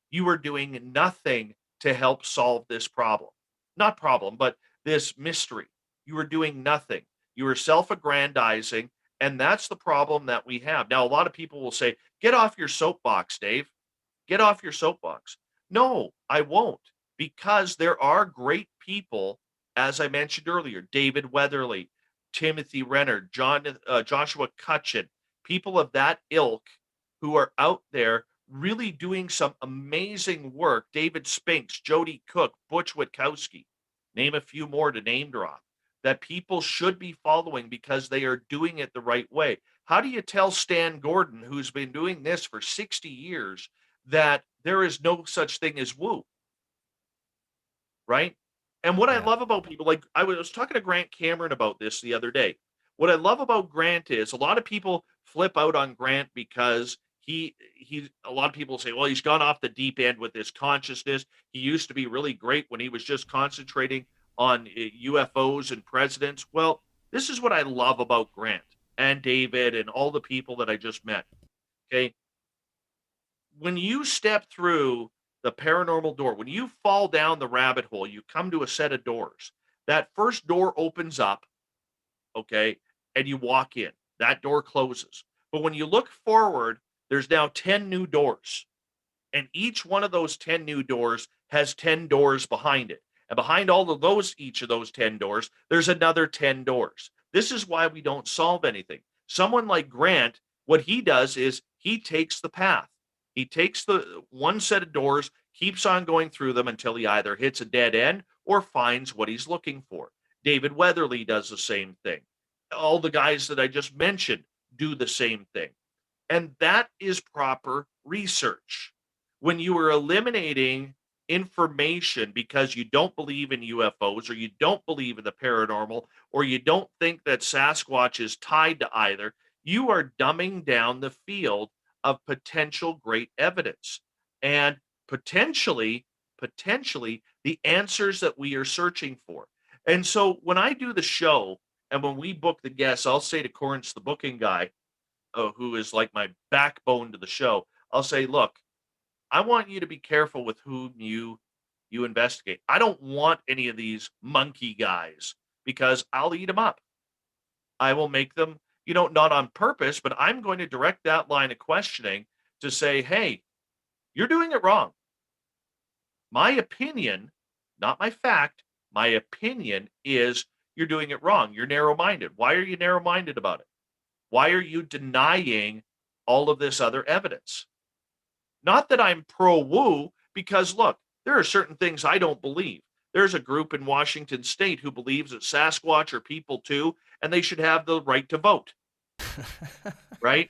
you are doing nothing to help solve this problem. Not problem, but this mystery. You are doing nothing. You are self aggrandizing. And that's the problem that we have. Now, a lot of people will say, get off your soapbox, Dave. Get off your soapbox. No, I won't, because there are great people, as I mentioned earlier, David Weatherly, Timothy Renner, Joshua Cutchin, people of that ilk who are out there really doing some amazing work. David Spinks, Jody Cook, Butch Witkowski, name a few more to name drop, that people should be following because they are doing it the right way. How do you tell Stan Gordon, who's been doing this for 60 years, that there is no such thing as woo, right? And what I Yeah. love about people, like I was talking to Grant Cameron about this the other day. What I love about Grant is a lot of people flip out on Grant because he a lot of people say, well, he's gone off the deep end with his consciousness. He used to be really great when he was just concentrating on UFOs and presidents. Well, this is what I love about Grant and David and all the people that I just met. Okay, when you step through the paranormal door, when you fall down the rabbit hole, you come to a set of doors. That first door opens up, okay, and you walk in. That door closes. But when you look forward, there's now 10 new doors. And each one of those 10 new doors has 10 doors behind it. And behind all of those, each of those 10 doors, there's another 10 doors. This is why we don't solve anything. Someone like Grant, what he does is he takes the path. He takes the one set of doors, keeps on going through them until he either hits a dead end or finds what he's looking for. David Weatherly does the same thing. All the guys that I just mentioned do the same thing. And that is proper research. When you are eliminating information because you don't believe in UFOs, or you don't believe in the paranormal, or you don't think that Sasquatch is tied to either, you are dumbing down the field of potential great evidence and potentially the answers that we are searching for. And so when I do the show and when we book the guests, I'll say to Corrence, the booking guy, who is like my backbone to the show, I'll say, look, I want you to be careful with whom you investigate. I don't want any of these monkey guys because I'll eat them up. I will make them, not on purpose, but I'm going to direct that line of questioning to say, hey, you're doing it wrong. My opinion, not my fact, my opinion is you're doing it wrong. You're narrow minded. Why are you narrow minded about it? Why are you denying all of this other evidence? Not that I'm pro woo, because look, there are certain things I don't believe. There's a group in Washington state who believes that Sasquatch are people too, and they should have the right to vote, right?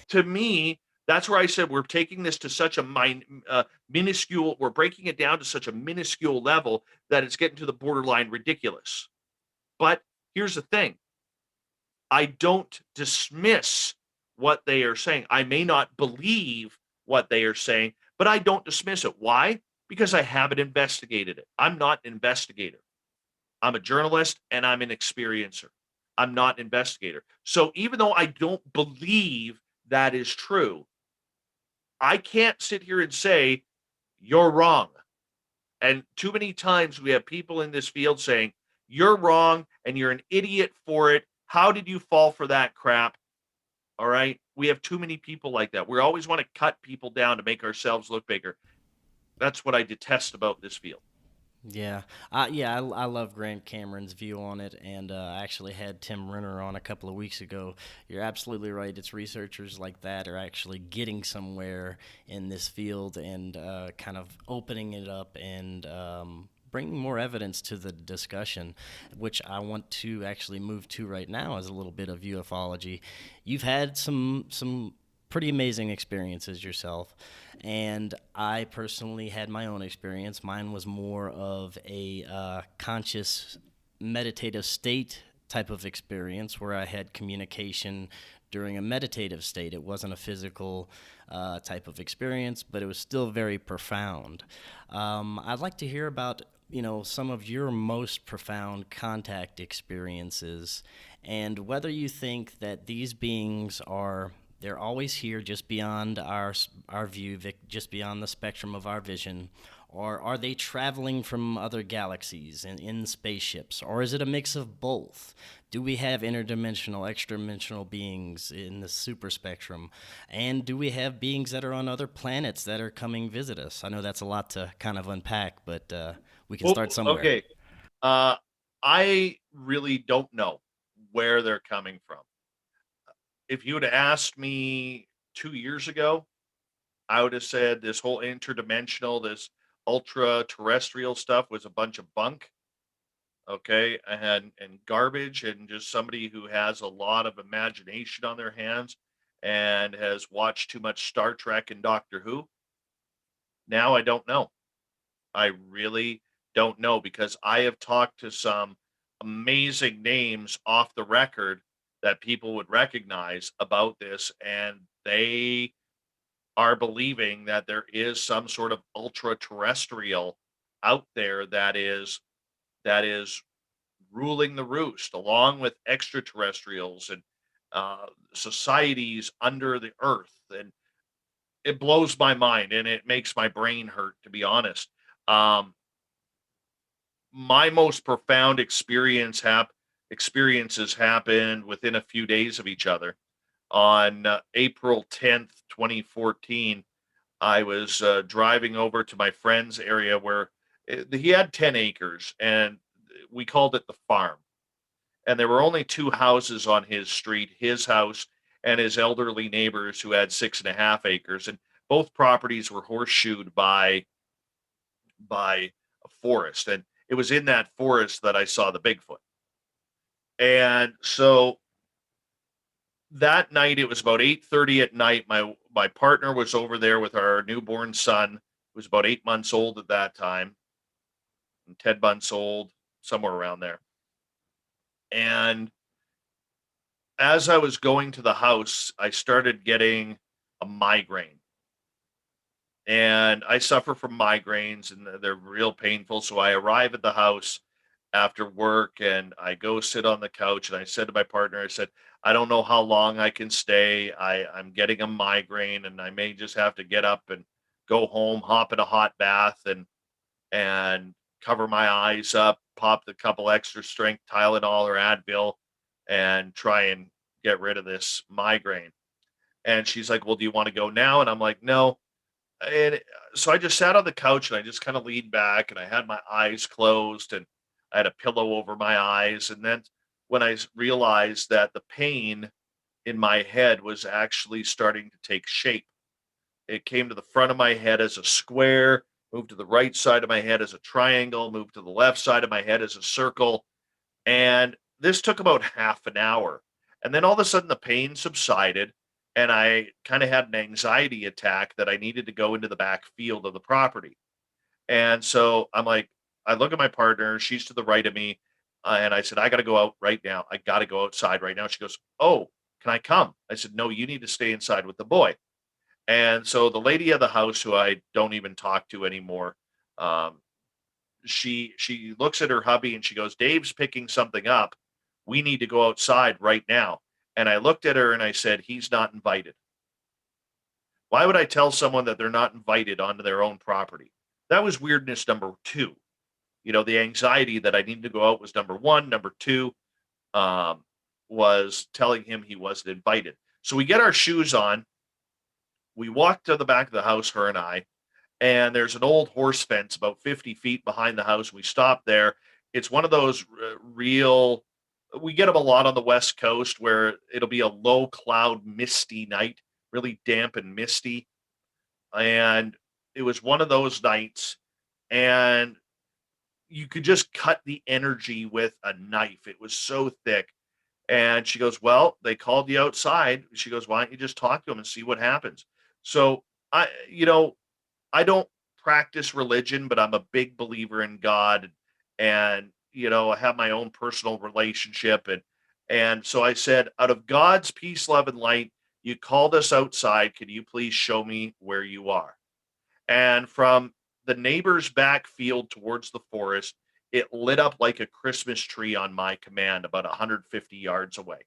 to me, that's where I said we're taking this to such a minuscule. We're breaking it down to such a minuscule level that it's getting to the borderline ridiculous. But here's the thing: I don't dismiss what they are saying. I may not believe what they are saying, but I don't dismiss it. Why? Because I haven't investigated it. I'm not an investigator. I'm a journalist and I'm an experiencer. I'm not an investigator. So even though I don't believe that is true, I can't sit here and say you're wrong. And too many times we have people in this field saying, you're wrong and you're an idiot for it. How did you fall for that crap? All right. We have too many people like that. We always want to cut people down to make ourselves look bigger. That's what I detest about this field. Yeah, I love Grant Cameron's view on it, and I actually had Tim Renner on a couple of weeks ago. You're absolutely right. It's researchers like that are actually getting somewhere in this field and kind of opening it up and bringing more evidence to the discussion, which I want to actually move to right now as a little bit of ufology. You've had some pretty amazing experiences yourself. And I personally had my own experience. Mine was more of a conscious meditative state type of experience where I had communication during a meditative state. It wasn't a physical type of experience, but it was still very profound. I'd like to hear about some of your most profound contact experiences and whether you think that these beings are they're always here, just beyond our view, just beyond the spectrum of our vision, or are they traveling from other galaxies in spaceships, or is it a mix of both? Do we have interdimensional, extra-dimensional beings in the super spectrum, and do we have beings that are on other planets that are coming visit us? I know that's a lot to kind of unpack, but we can start somewhere. Okay. I really don't know where they're coming from. If you had asked me 2 years ago, I would have said this whole interdimensional, this ultra terrestrial stuff was a bunch of bunk. Okay. And garbage, and just somebody who has a lot of imagination on their hands and has watched too much Star Trek and Doctor Who. Now I don't know. I really don't know, because I have talked to some amazing names off the record that people would recognize about this, and they are believing that there is some sort of ultra terrestrial out there that is ruling the roost, along with extraterrestrials and societies under the earth. And it blows my mind and it makes my brain hurt, to be honest. Um, my most profound experiences happened within a few days of each other. On April 10th, 2014, I was driving over to my friend's area where he had 10 acres, and we called it the farm. And there were only two houses on his street, his house and his elderly neighbors who had 6.5 acres. And both properties were horseshoed by a forest. And it was in that forest that I saw the Bigfoot. And so that night, it was about 8:30 at night. My partner was over there with our newborn son, who was about 8 months old at that time, and 10 months old, somewhere around there. And as I was going to the house, I started getting a migraine. And I suffer from migraines, and they're real painful. So I arrive at the house after work and I go sit on the couch, and I said to my partner, I said, I don't know how long I can stay. I'm getting a migraine and I may just have to get up and go home, hop in a hot bath and cover my eyes up, pop a couple extra strength Tylenol or Advil, and try and get rid of this migraine. And she's like, well, do you want to go now? And I'm like, no. And so I just sat on the couch and I just kind of leaned back and I had my eyes closed and I had a pillow over my eyes. And then when I realized that the pain in my head was actually starting to take shape, it came to the front of my head as a square, moved to the right side of my head as a triangle, moved to the left side of my head as a circle. And this took about half an hour. And then all of a sudden the pain subsided. and I kind of had an anxiety attack that I needed to go into the back field of the property. And so I'm like, I look at my partner, she's to the right of me, and I said, I got to go out right now. I got to go outside right now. She goes, Oh, can I come? I said, No, you need to stay inside with the boy. And so the lady of the house, who I don't even talk to anymore, um, she looks at her hubby and she goes, Dave's picking something up. We need to go outside right now. And I looked at her and I said, He's not invited. Why would I tell someone that they're not invited onto their own property? That was weirdness number two. The anxiety that I needed to go out was number one. Number two, um, was telling him he wasn't invited. So we get our shoes on. We walk to the back of the house, her and I, and there's an old horse fence about 50 feet behind the house. We stop there. It's one of those real, we get them a lot on the West Coast where it'll be a low cloud, misty night, really damp and misty. And it was one of those nights, and you could just cut the energy with a knife. It was so thick. And she goes, Well, they called you outside. She goes, Why don't you just talk to them and see what happens? So I don't practice religion, but I'm a big believer in God. And, I have my own personal relationship. And so I said, Out of God's peace, love, and light, you called us outside. Can you please show me where you are? And from the neighbor's back field towards the forest, it lit up like a Christmas tree on my command about 150 yards away.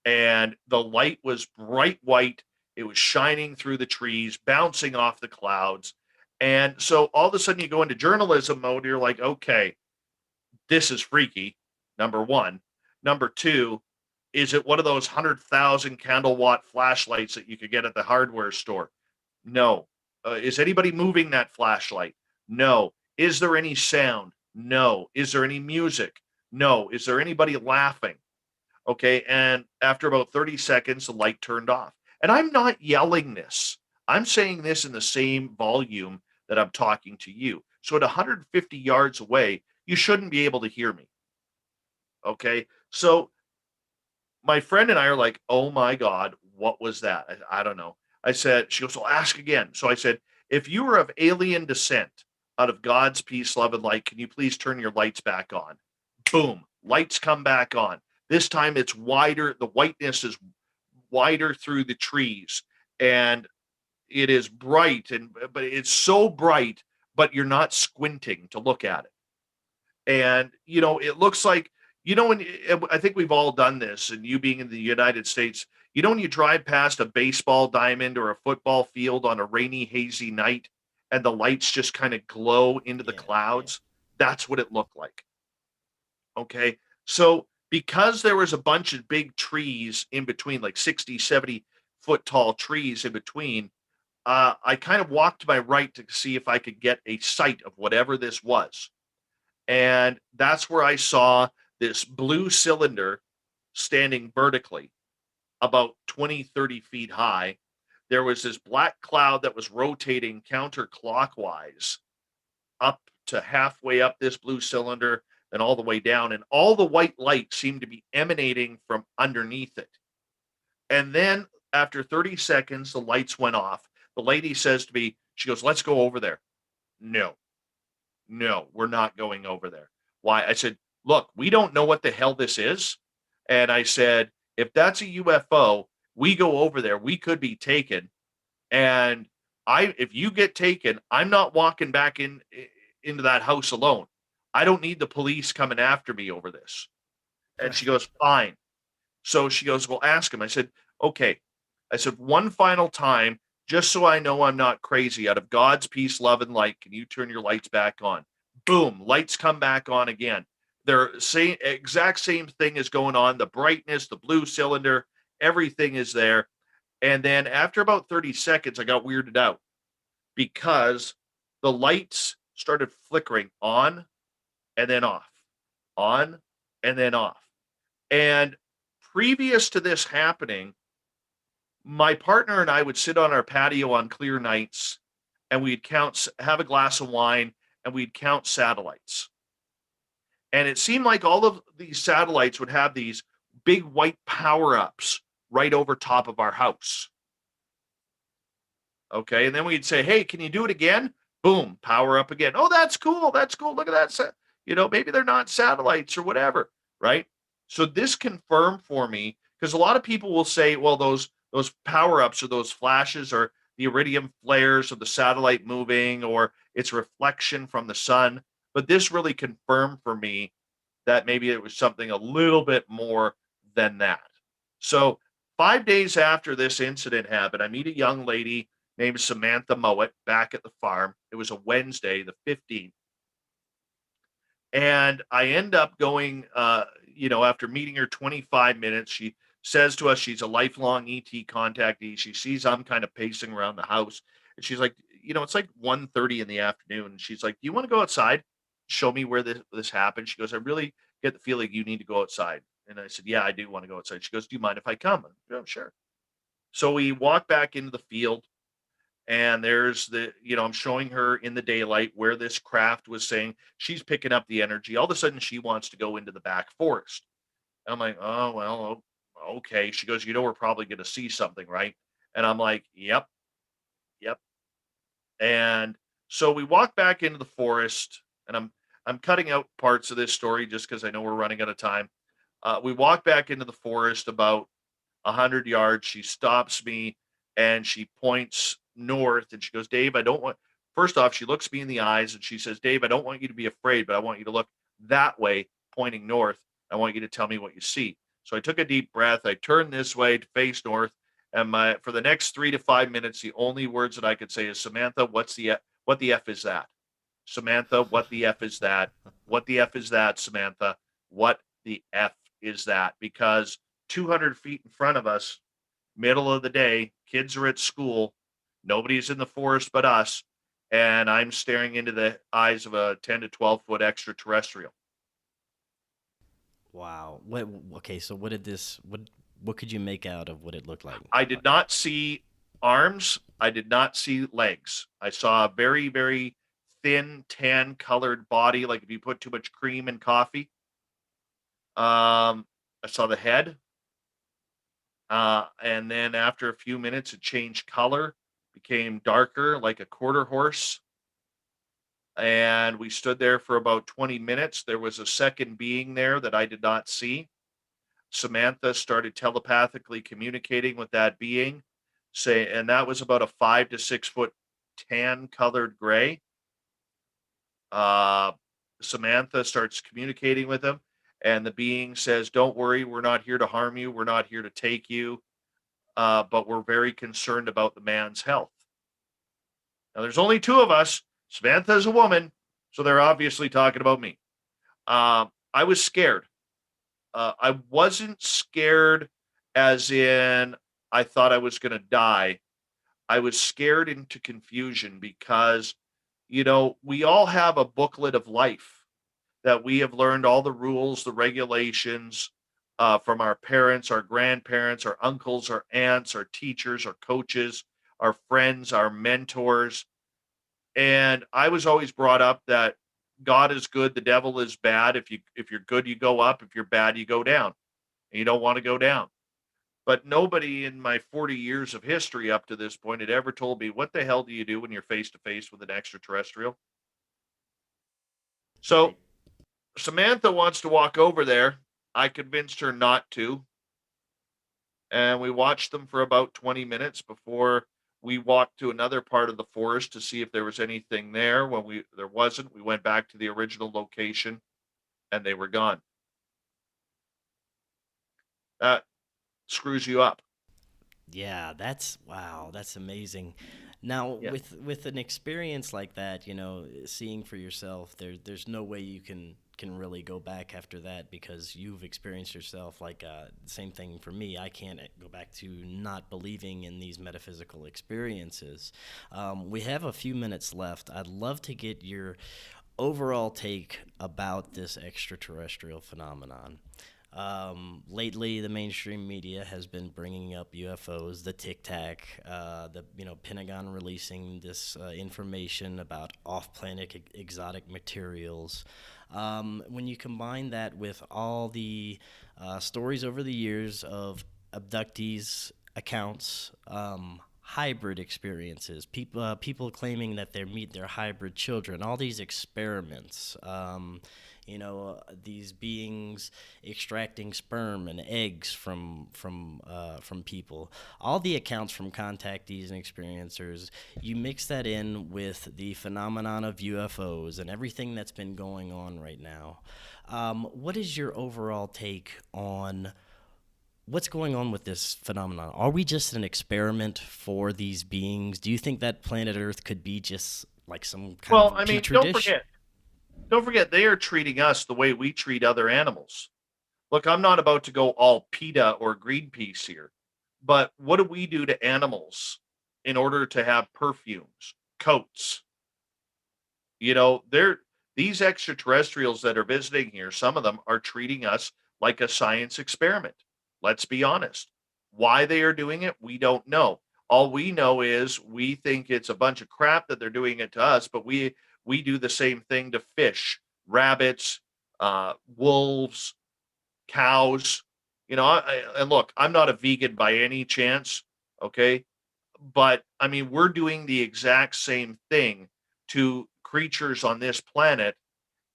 And the light was bright white. It was shining through the trees, bouncing off the clouds. And so all of a sudden you go into journalism mode. You're like, okay, this is freaky. Number one. Number two, is it one of those 100,000 candle watt flashlights that you could get at the hardware store? No. Is anybody moving that flashlight? No. Is there any sound? No. Is there any music? No. Is there anybody laughing? Okay. And after about 30 seconds, the light turned off. And I'm not yelling this. I'm saying this in the same volume that I'm talking to you. So at 150 yards away, you shouldn't be able to hear me. Okay. So my friend and I are like, Oh my God, what was that? I don't know. I said, She goes, Well, ask again. So I said, If you were of alien descent, out of God's peace, love, and light, can you please turn your lights back on? Boom. Lights come back on. This time it's wider. The whiteness is wider through the trees, and it is bright, but it's so bright, but you're not squinting to look at it. And it looks like, when I think we've all done this, and you being in the United States, when you drive past a baseball diamond or a football field on a rainy, hazy night, and the lights just kind of glow into the Yeah, yeah. clouds, that's what it looked like. Okay. So because there was a bunch of big trees in between, like 60, 70-foot tall trees in between, I kind of walked to my right to see if I could get a sight of whatever this was. And that's where I saw this blue cylinder standing vertically about 20, 30 feet high. There was this black cloud that was rotating counterclockwise up to halfway up this blue cylinder, then all the way down. And all the white light seemed to be emanating from underneath it. And then after 30 seconds, the lights went off. The lady says to me, She goes, Let's go over there. No, no, we're not going over there. Why? I said, Look, we don't know what the hell this is. And I said, If that's a UFO, we go over there, we could be taken. And if you get taken, I'm not walking back into that house alone. I don't need the police coming after me over this. And she Right. goes, Fine. So she goes, Well, ask him. I said, Okay. I said, One final time, just so I know I'm not crazy, out of God's peace, love, and light, can you turn your lights back on? Boom, lights come back on again. They're same exact same thing is going on. The brightness, the blue cylinder, everything is there. And then after about 30 seconds, I got weirded out because the lights started flickering on and then off, on and then off. And previous to this happening, my partner and I would sit on our patio on clear nights, and we'd have a glass of wine, and we'd count satellites. And it seemed like all of these satellites would have these big white power ups right over top of our house. Okay. And then we'd say, hey, can you do it again? Boom, power up again. Oh, that's cool. That's cool. Look at that. Maybe they're not satellites or whatever. Right. So this confirmed for me, because a lot of people will say, well, those power ups or those flashes are the iridium flares of the satellite moving, or it's reflection from the sun. But this really confirmed for me that maybe it was something a little bit more than that. So 5 days after this incident happened, I meet a young lady named Samantha Mowat back at the farm. It was a Wednesday, the 15th. And I end up going, after meeting her 25 minutes, she says to us she's a lifelong ET contactee. She sees I'm kind of pacing around the house. And she's like, it's like 1:30 in the afternoon. And she's like, do you want to go outside? Show me where this happened. She goes, I really get the feeling you need to go outside. And I said, yeah, I do want to go outside. She goes, do you mind if I come? Oh, sure. So we walk back into the field, and I'm showing her in the daylight where this craft was saying she's picking up the energy. All of a sudden she wants to go into the back forest. And I'm like, oh, well, okay. She goes, we're probably going to see something, right? And I'm like, yep, yep. And so we walk back into the forest, and I'm cutting out parts of this story just because I know we're running out of time. We walk back into the forest about 100 yards. She stops me and she points north, and she goes, Dave, I don't want, first off, she looks me in the eyes and she says, Dave, I don't want you to be afraid, but I want you to look that way, pointing north. I want you to tell me what you see. So I took a deep breath. I turned this way to face north. And for the next 3 to 5 minutes, the only words that I could say is, Samantha, what the F is that? Samantha, what the F is that? What the F is that, Samantha? What the F is that? Because 200 feet in front of us, middle of the day, kids are at school, nobody's in the forest but us, and I'm staring into the eyes of a 10 to 12 foot extraterrestrial. Wow. What? Okay. So what did this? What could you make out of what it looked like? I did not see arms. I did not see legs. I saw a very, very thin, tan colored body, like if you put too much cream in coffee. I saw the head. And then after a few minutes, it changed color, became darker, like a quarter horse. And we stood there for about 20 minutes. There was a second being there that I did not see. Samantha started telepathically communicating with that being, and that was about a 5 to 6 foot tan colored gray. Uh, Samantha starts communicating with him, and the being says, don't worry, we're not here to harm you. We're not here to take you. But we're very concerned about the man's health. Now, there's only two of us. Samantha's a woman, so they're obviously talking about me. I was scared. I wasn't scared as in I thought I was going to die. I was scared into confusion because, we all have a booklet of life that we have learned all the rules, the regulations from our parents, our grandparents, our uncles, our aunts, our teachers, our coaches, our friends, our mentors. And I was always brought up that God is good, the devil is bad. If you're good, you go up. If you're bad, you go down. And you don't want to go down. But nobody in my 40 years of history up to this point had ever told me, what the hell do you do when you're face to face with an extraterrestrial? So Right. Samantha wants to walk over there. I convinced her not to. And we watched them for about 20 minutes before we walked to another part of the forest to see if there was anything there. When there wasn't, we went back to the original location and they were gone. That screws you up. Yeah, that's wow, that's amazing. Now, Yeah. with an experience like that, seeing for yourself, there's no way you can really go back after that because you've experienced yourself. Like same thing for me. I can't go back to not believing in these metaphysical experiences. We have a few minutes left. I'd love to get your overall take about this extraterrestrial phenomenon. Lately, the mainstream media has been bringing up UFOs, the Tic Tac, the Pentagon releasing this information about off-planet exotic materials. When you combine that with all the stories over the years of abductees accounts, hybrid experiences, people claiming that they meet their hybrid children, all these experiments, these beings extracting sperm and eggs from people. All the accounts from contactees and experiencers, you mix that in with the phenomenon of UFOs and everything that's been going on right now. What is your overall take on what's going on with this phenomenon? Are we just an experiment for these beings? Do you think that planet Earth could be just like some kind Well, of I mean, petri dish? don't forget, they are treating us the way we treat other animals. Look, I'm not about to go all PETA or Greenpeace here, but what do we do to animals in order to have perfumes, coats? They're these extraterrestrials that are visiting here, some of them are treating us like a science experiment. Let's be honest. Why they are doing it, we don't know. All we know is we think it's a bunch of crap that they're doing it to us, but we do the same thing to fish, rabbits, wolves, cows. And look, I'm not a vegan by any chance, okay? But I mean, we're doing the exact same thing to creatures on this planet.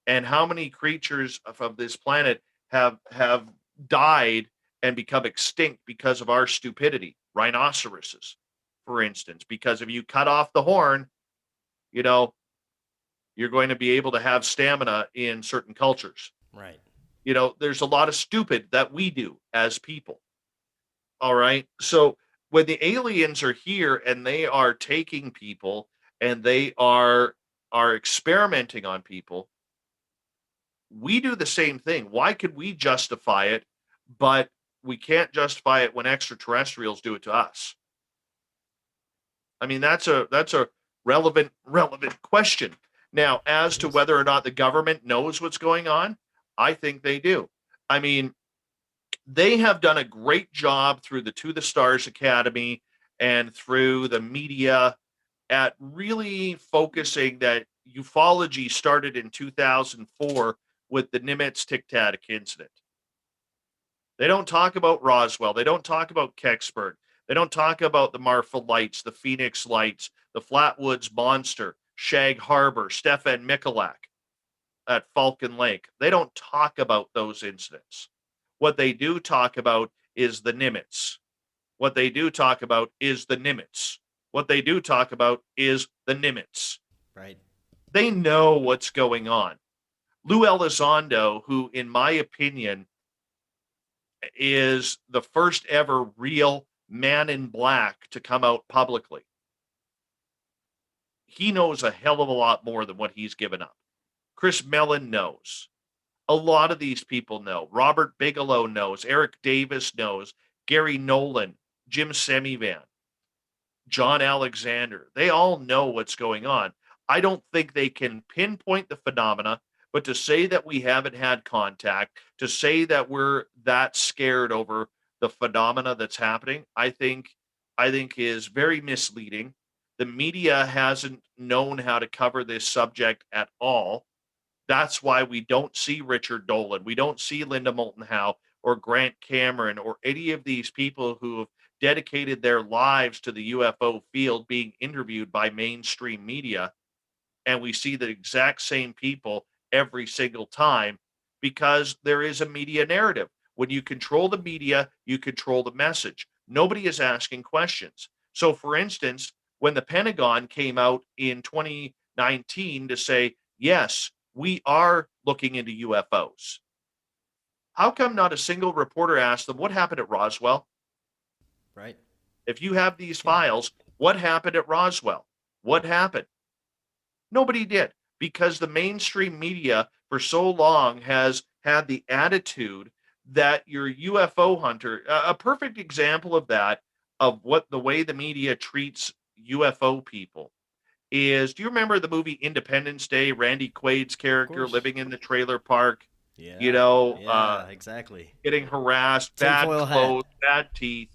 And how many creatures of this planet have died and become extinct because of our stupidity? Rhinoceroses, for instance, because if you cut off the horn, you know, you're going to be able to have stamina in certain cultures. Right. There's a lot of stupid that we do as people. All right. So when the aliens are here and they are taking people and they are experimenting on people, we do the same thing. Why could we justify it, but we can't justify it when extraterrestrials do it to us? I mean, that's a relevant question. Now, as It to is. whether or not the government knows what's going on, I think they do. I mean, they have done a great job through the To the Stars Academy and through the media at really focusing that ufology started in 2004 with the Nimitz Tic Tac incident. They don't talk about Roswell. They don't talk about Kecksburg. They don't talk about the Marfa Lights, the Phoenix Lights, the Flatwoods Monster, Shag Harbor, Stefan Michalak at Falcon Lake. They don't talk about those incidents. What they do talk about is the Nimitz. What they do talk about is the Nimitz. What they do talk about is the Nimitz. Right. They know what's going on. Lou Elizondo, who, in my opinion, is the first ever real man in black to come out publicly, he knows a hell of a lot more than what he's given up. Chris Mellon knows. A lot of these people know. Robert Bigelow knows. Eric Davis knows. Gary Nolan, Jim Semivan, John Alexander. They all know what's going on. I don't think they can pinpoint the phenomena, but to say that we haven't had contact, to say that we're that scared over the phenomena that's happening, I think is very misleading. The media hasn't known how to cover this subject at all. That's why we don't see Richard Dolan. We don't see Linda Moulton Howe or Grant Cameron or any of these people who have dedicated their lives to the UFO field being interviewed by mainstream media. And we see the exact same people every single time because there is a media narrative. When you control the media, you control the message. Nobody is asking questions. So, for instance, when the Pentagon came out in 2019 to say, yes, we are looking into UFOs, how come not a single reporter asked them what happened at Roswell? Right. If you have these Yeah. files, what happened at Roswell? What happened? Nobody did because the mainstream media for so long has had the attitude that your UFO hunter, a perfect example of that, of what the way the media treats UFO people is, do you remember the movie Independence Day? Randy Quaid's Of character course. living in the trailer park, you Yeah. know, uh, Yeah. Exactly. getting harassed, bad Tinfoil hat. clothes, bad teeth,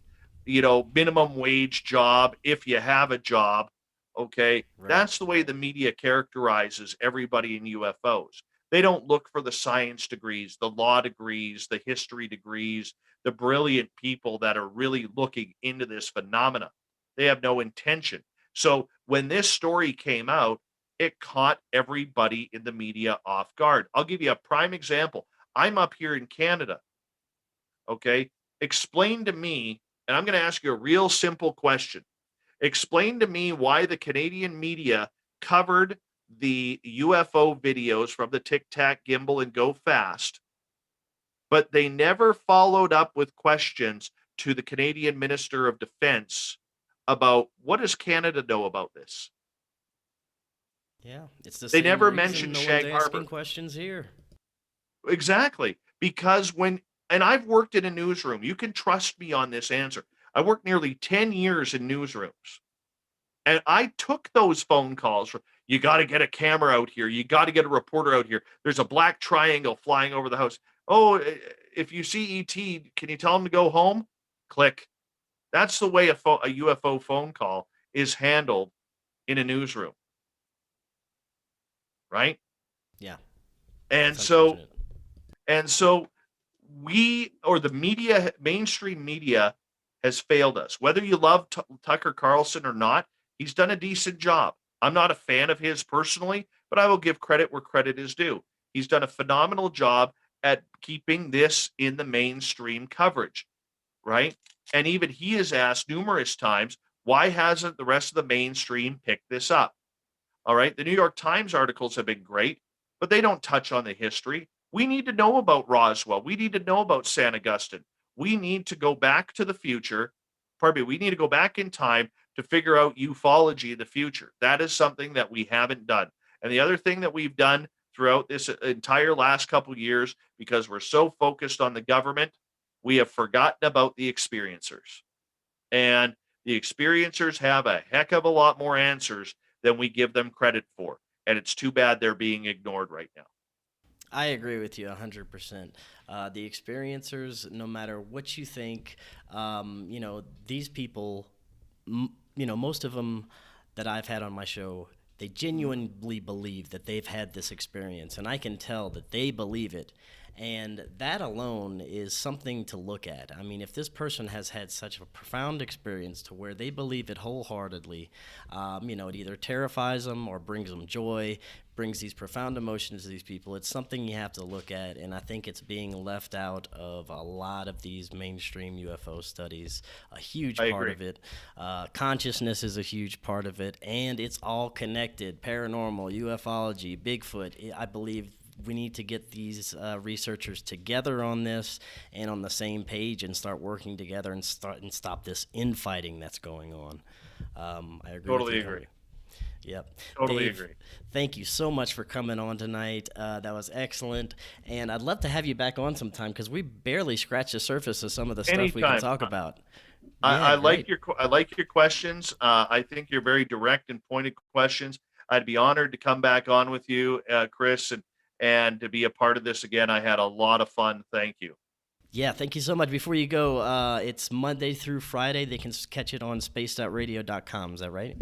minimum wage job if you have a job. Okay. Right. That's the way the media characterizes everybody in UFOs. They don't look for the science degrees, the law degrees, the history degrees, the brilliant people that are really looking into this phenomena. They have no intention. So when this story came out, it caught everybody in the media off guard. I'll give you a prime example. I'm up here in Canada. Okay. Explain to me, and I'm going to ask you a real simple question. Explain to me why the Canadian media covered the UFO videos from the Tic Tac gimbal and Go Fast, but they never followed up with questions to the Canadian Minister of Defense about what does Canada know about this? Yeah, it's the They same never reason mentioned no one's Shag asking Harbor. questions here. Exactly. Because and I've worked in a newsroom. You can trust me on this answer. I worked nearly 10 years in newsrooms. And I took those phone calls for, you got to get a camera out here. You got to get a reporter out here. There's a black triangle flying over the house. Oh, if you see ET, can you tell him to go home? Click. That's the way a UFO phone call is handled in a newsroom, right? Yeah, And it's so unfortunate. And so we, or the media, mainstream media, has failed us. Whether you love Tucker Carlson or not, he's done a decent job. I'm not a fan of his personally, but I will give credit where credit is due. He's done a phenomenal job at keeping this in the mainstream coverage, right? And even he has asked numerous times, why hasn't the rest of the mainstream picked this up? All right. The New York Times articles have been great, but they don't touch on the history. We need to know about Roswell. We need to know about San Augustine. We need to go back to the future. Pardon me. We need to go back in time to figure out ufology in the future. That is something that we haven't done. And the other thing that we've done throughout this entire last couple of years, because we're so focused on the government, we have forgotten about the experiencers. And the experiencers have a heck of a lot more answers than we give them credit for. And it's too bad they're being ignored right now. I agree with you 100%. The experiencers, no matter what you think, these people, most of them that I've had on my show, they genuinely believe that they've had this experience, and I can tell that they believe it. And that alone is something to look at. I mean, if this person has had such a profound experience to where they believe it wholeheartedly, it either terrifies them or brings them joy, brings these profound emotions to these people. It's something you have to look at, and I think it's being left out of a lot of these mainstream UFO studies. A huge I part agree. of it. Consciousness is a huge part of it, and it's all connected. Paranormal, ufology, Bigfoot. I believe we need to get these researchers together on this and on the same page and start working together and stop this infighting that's going on. I agree with Totally you, agree. Cory. Yep. Totally Dave, agree. thank you so much for coming on tonight. That was excellent. And I'd love to have you back on sometime because we barely scratched the surface of some of the stuff we can Anytime. talk about. Yeah, I like great. your questions. I think you're very direct and pointed questions. I'd be honored to come back on with you, Chris, and to be a part of this again. I had a lot of fun. Thank you. Yeah, thank you so much. Before you go, it's Monday through Friday. They can catch it on spacedoutradio.com. Is that right?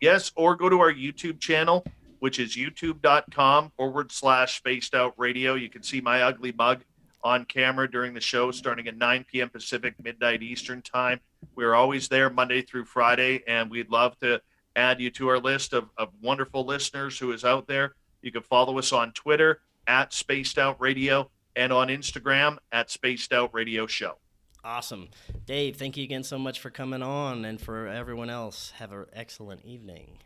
Yes, or go to our YouTube channel, which is youtube.com/spaced out radio. You can see my ugly mug on camera during the show starting at 9 p.m. Pacific, midnight Eastern time. We're always there Monday through Friday, and we'd love to add you to our list of wonderful listeners who is out there. You can follow us on Twitter at Spaced Out Radio and on Instagram at Spaced Out Radio Show. Awesome. Dave, thank you again so much for coming on, and for everyone else, have an excellent evening.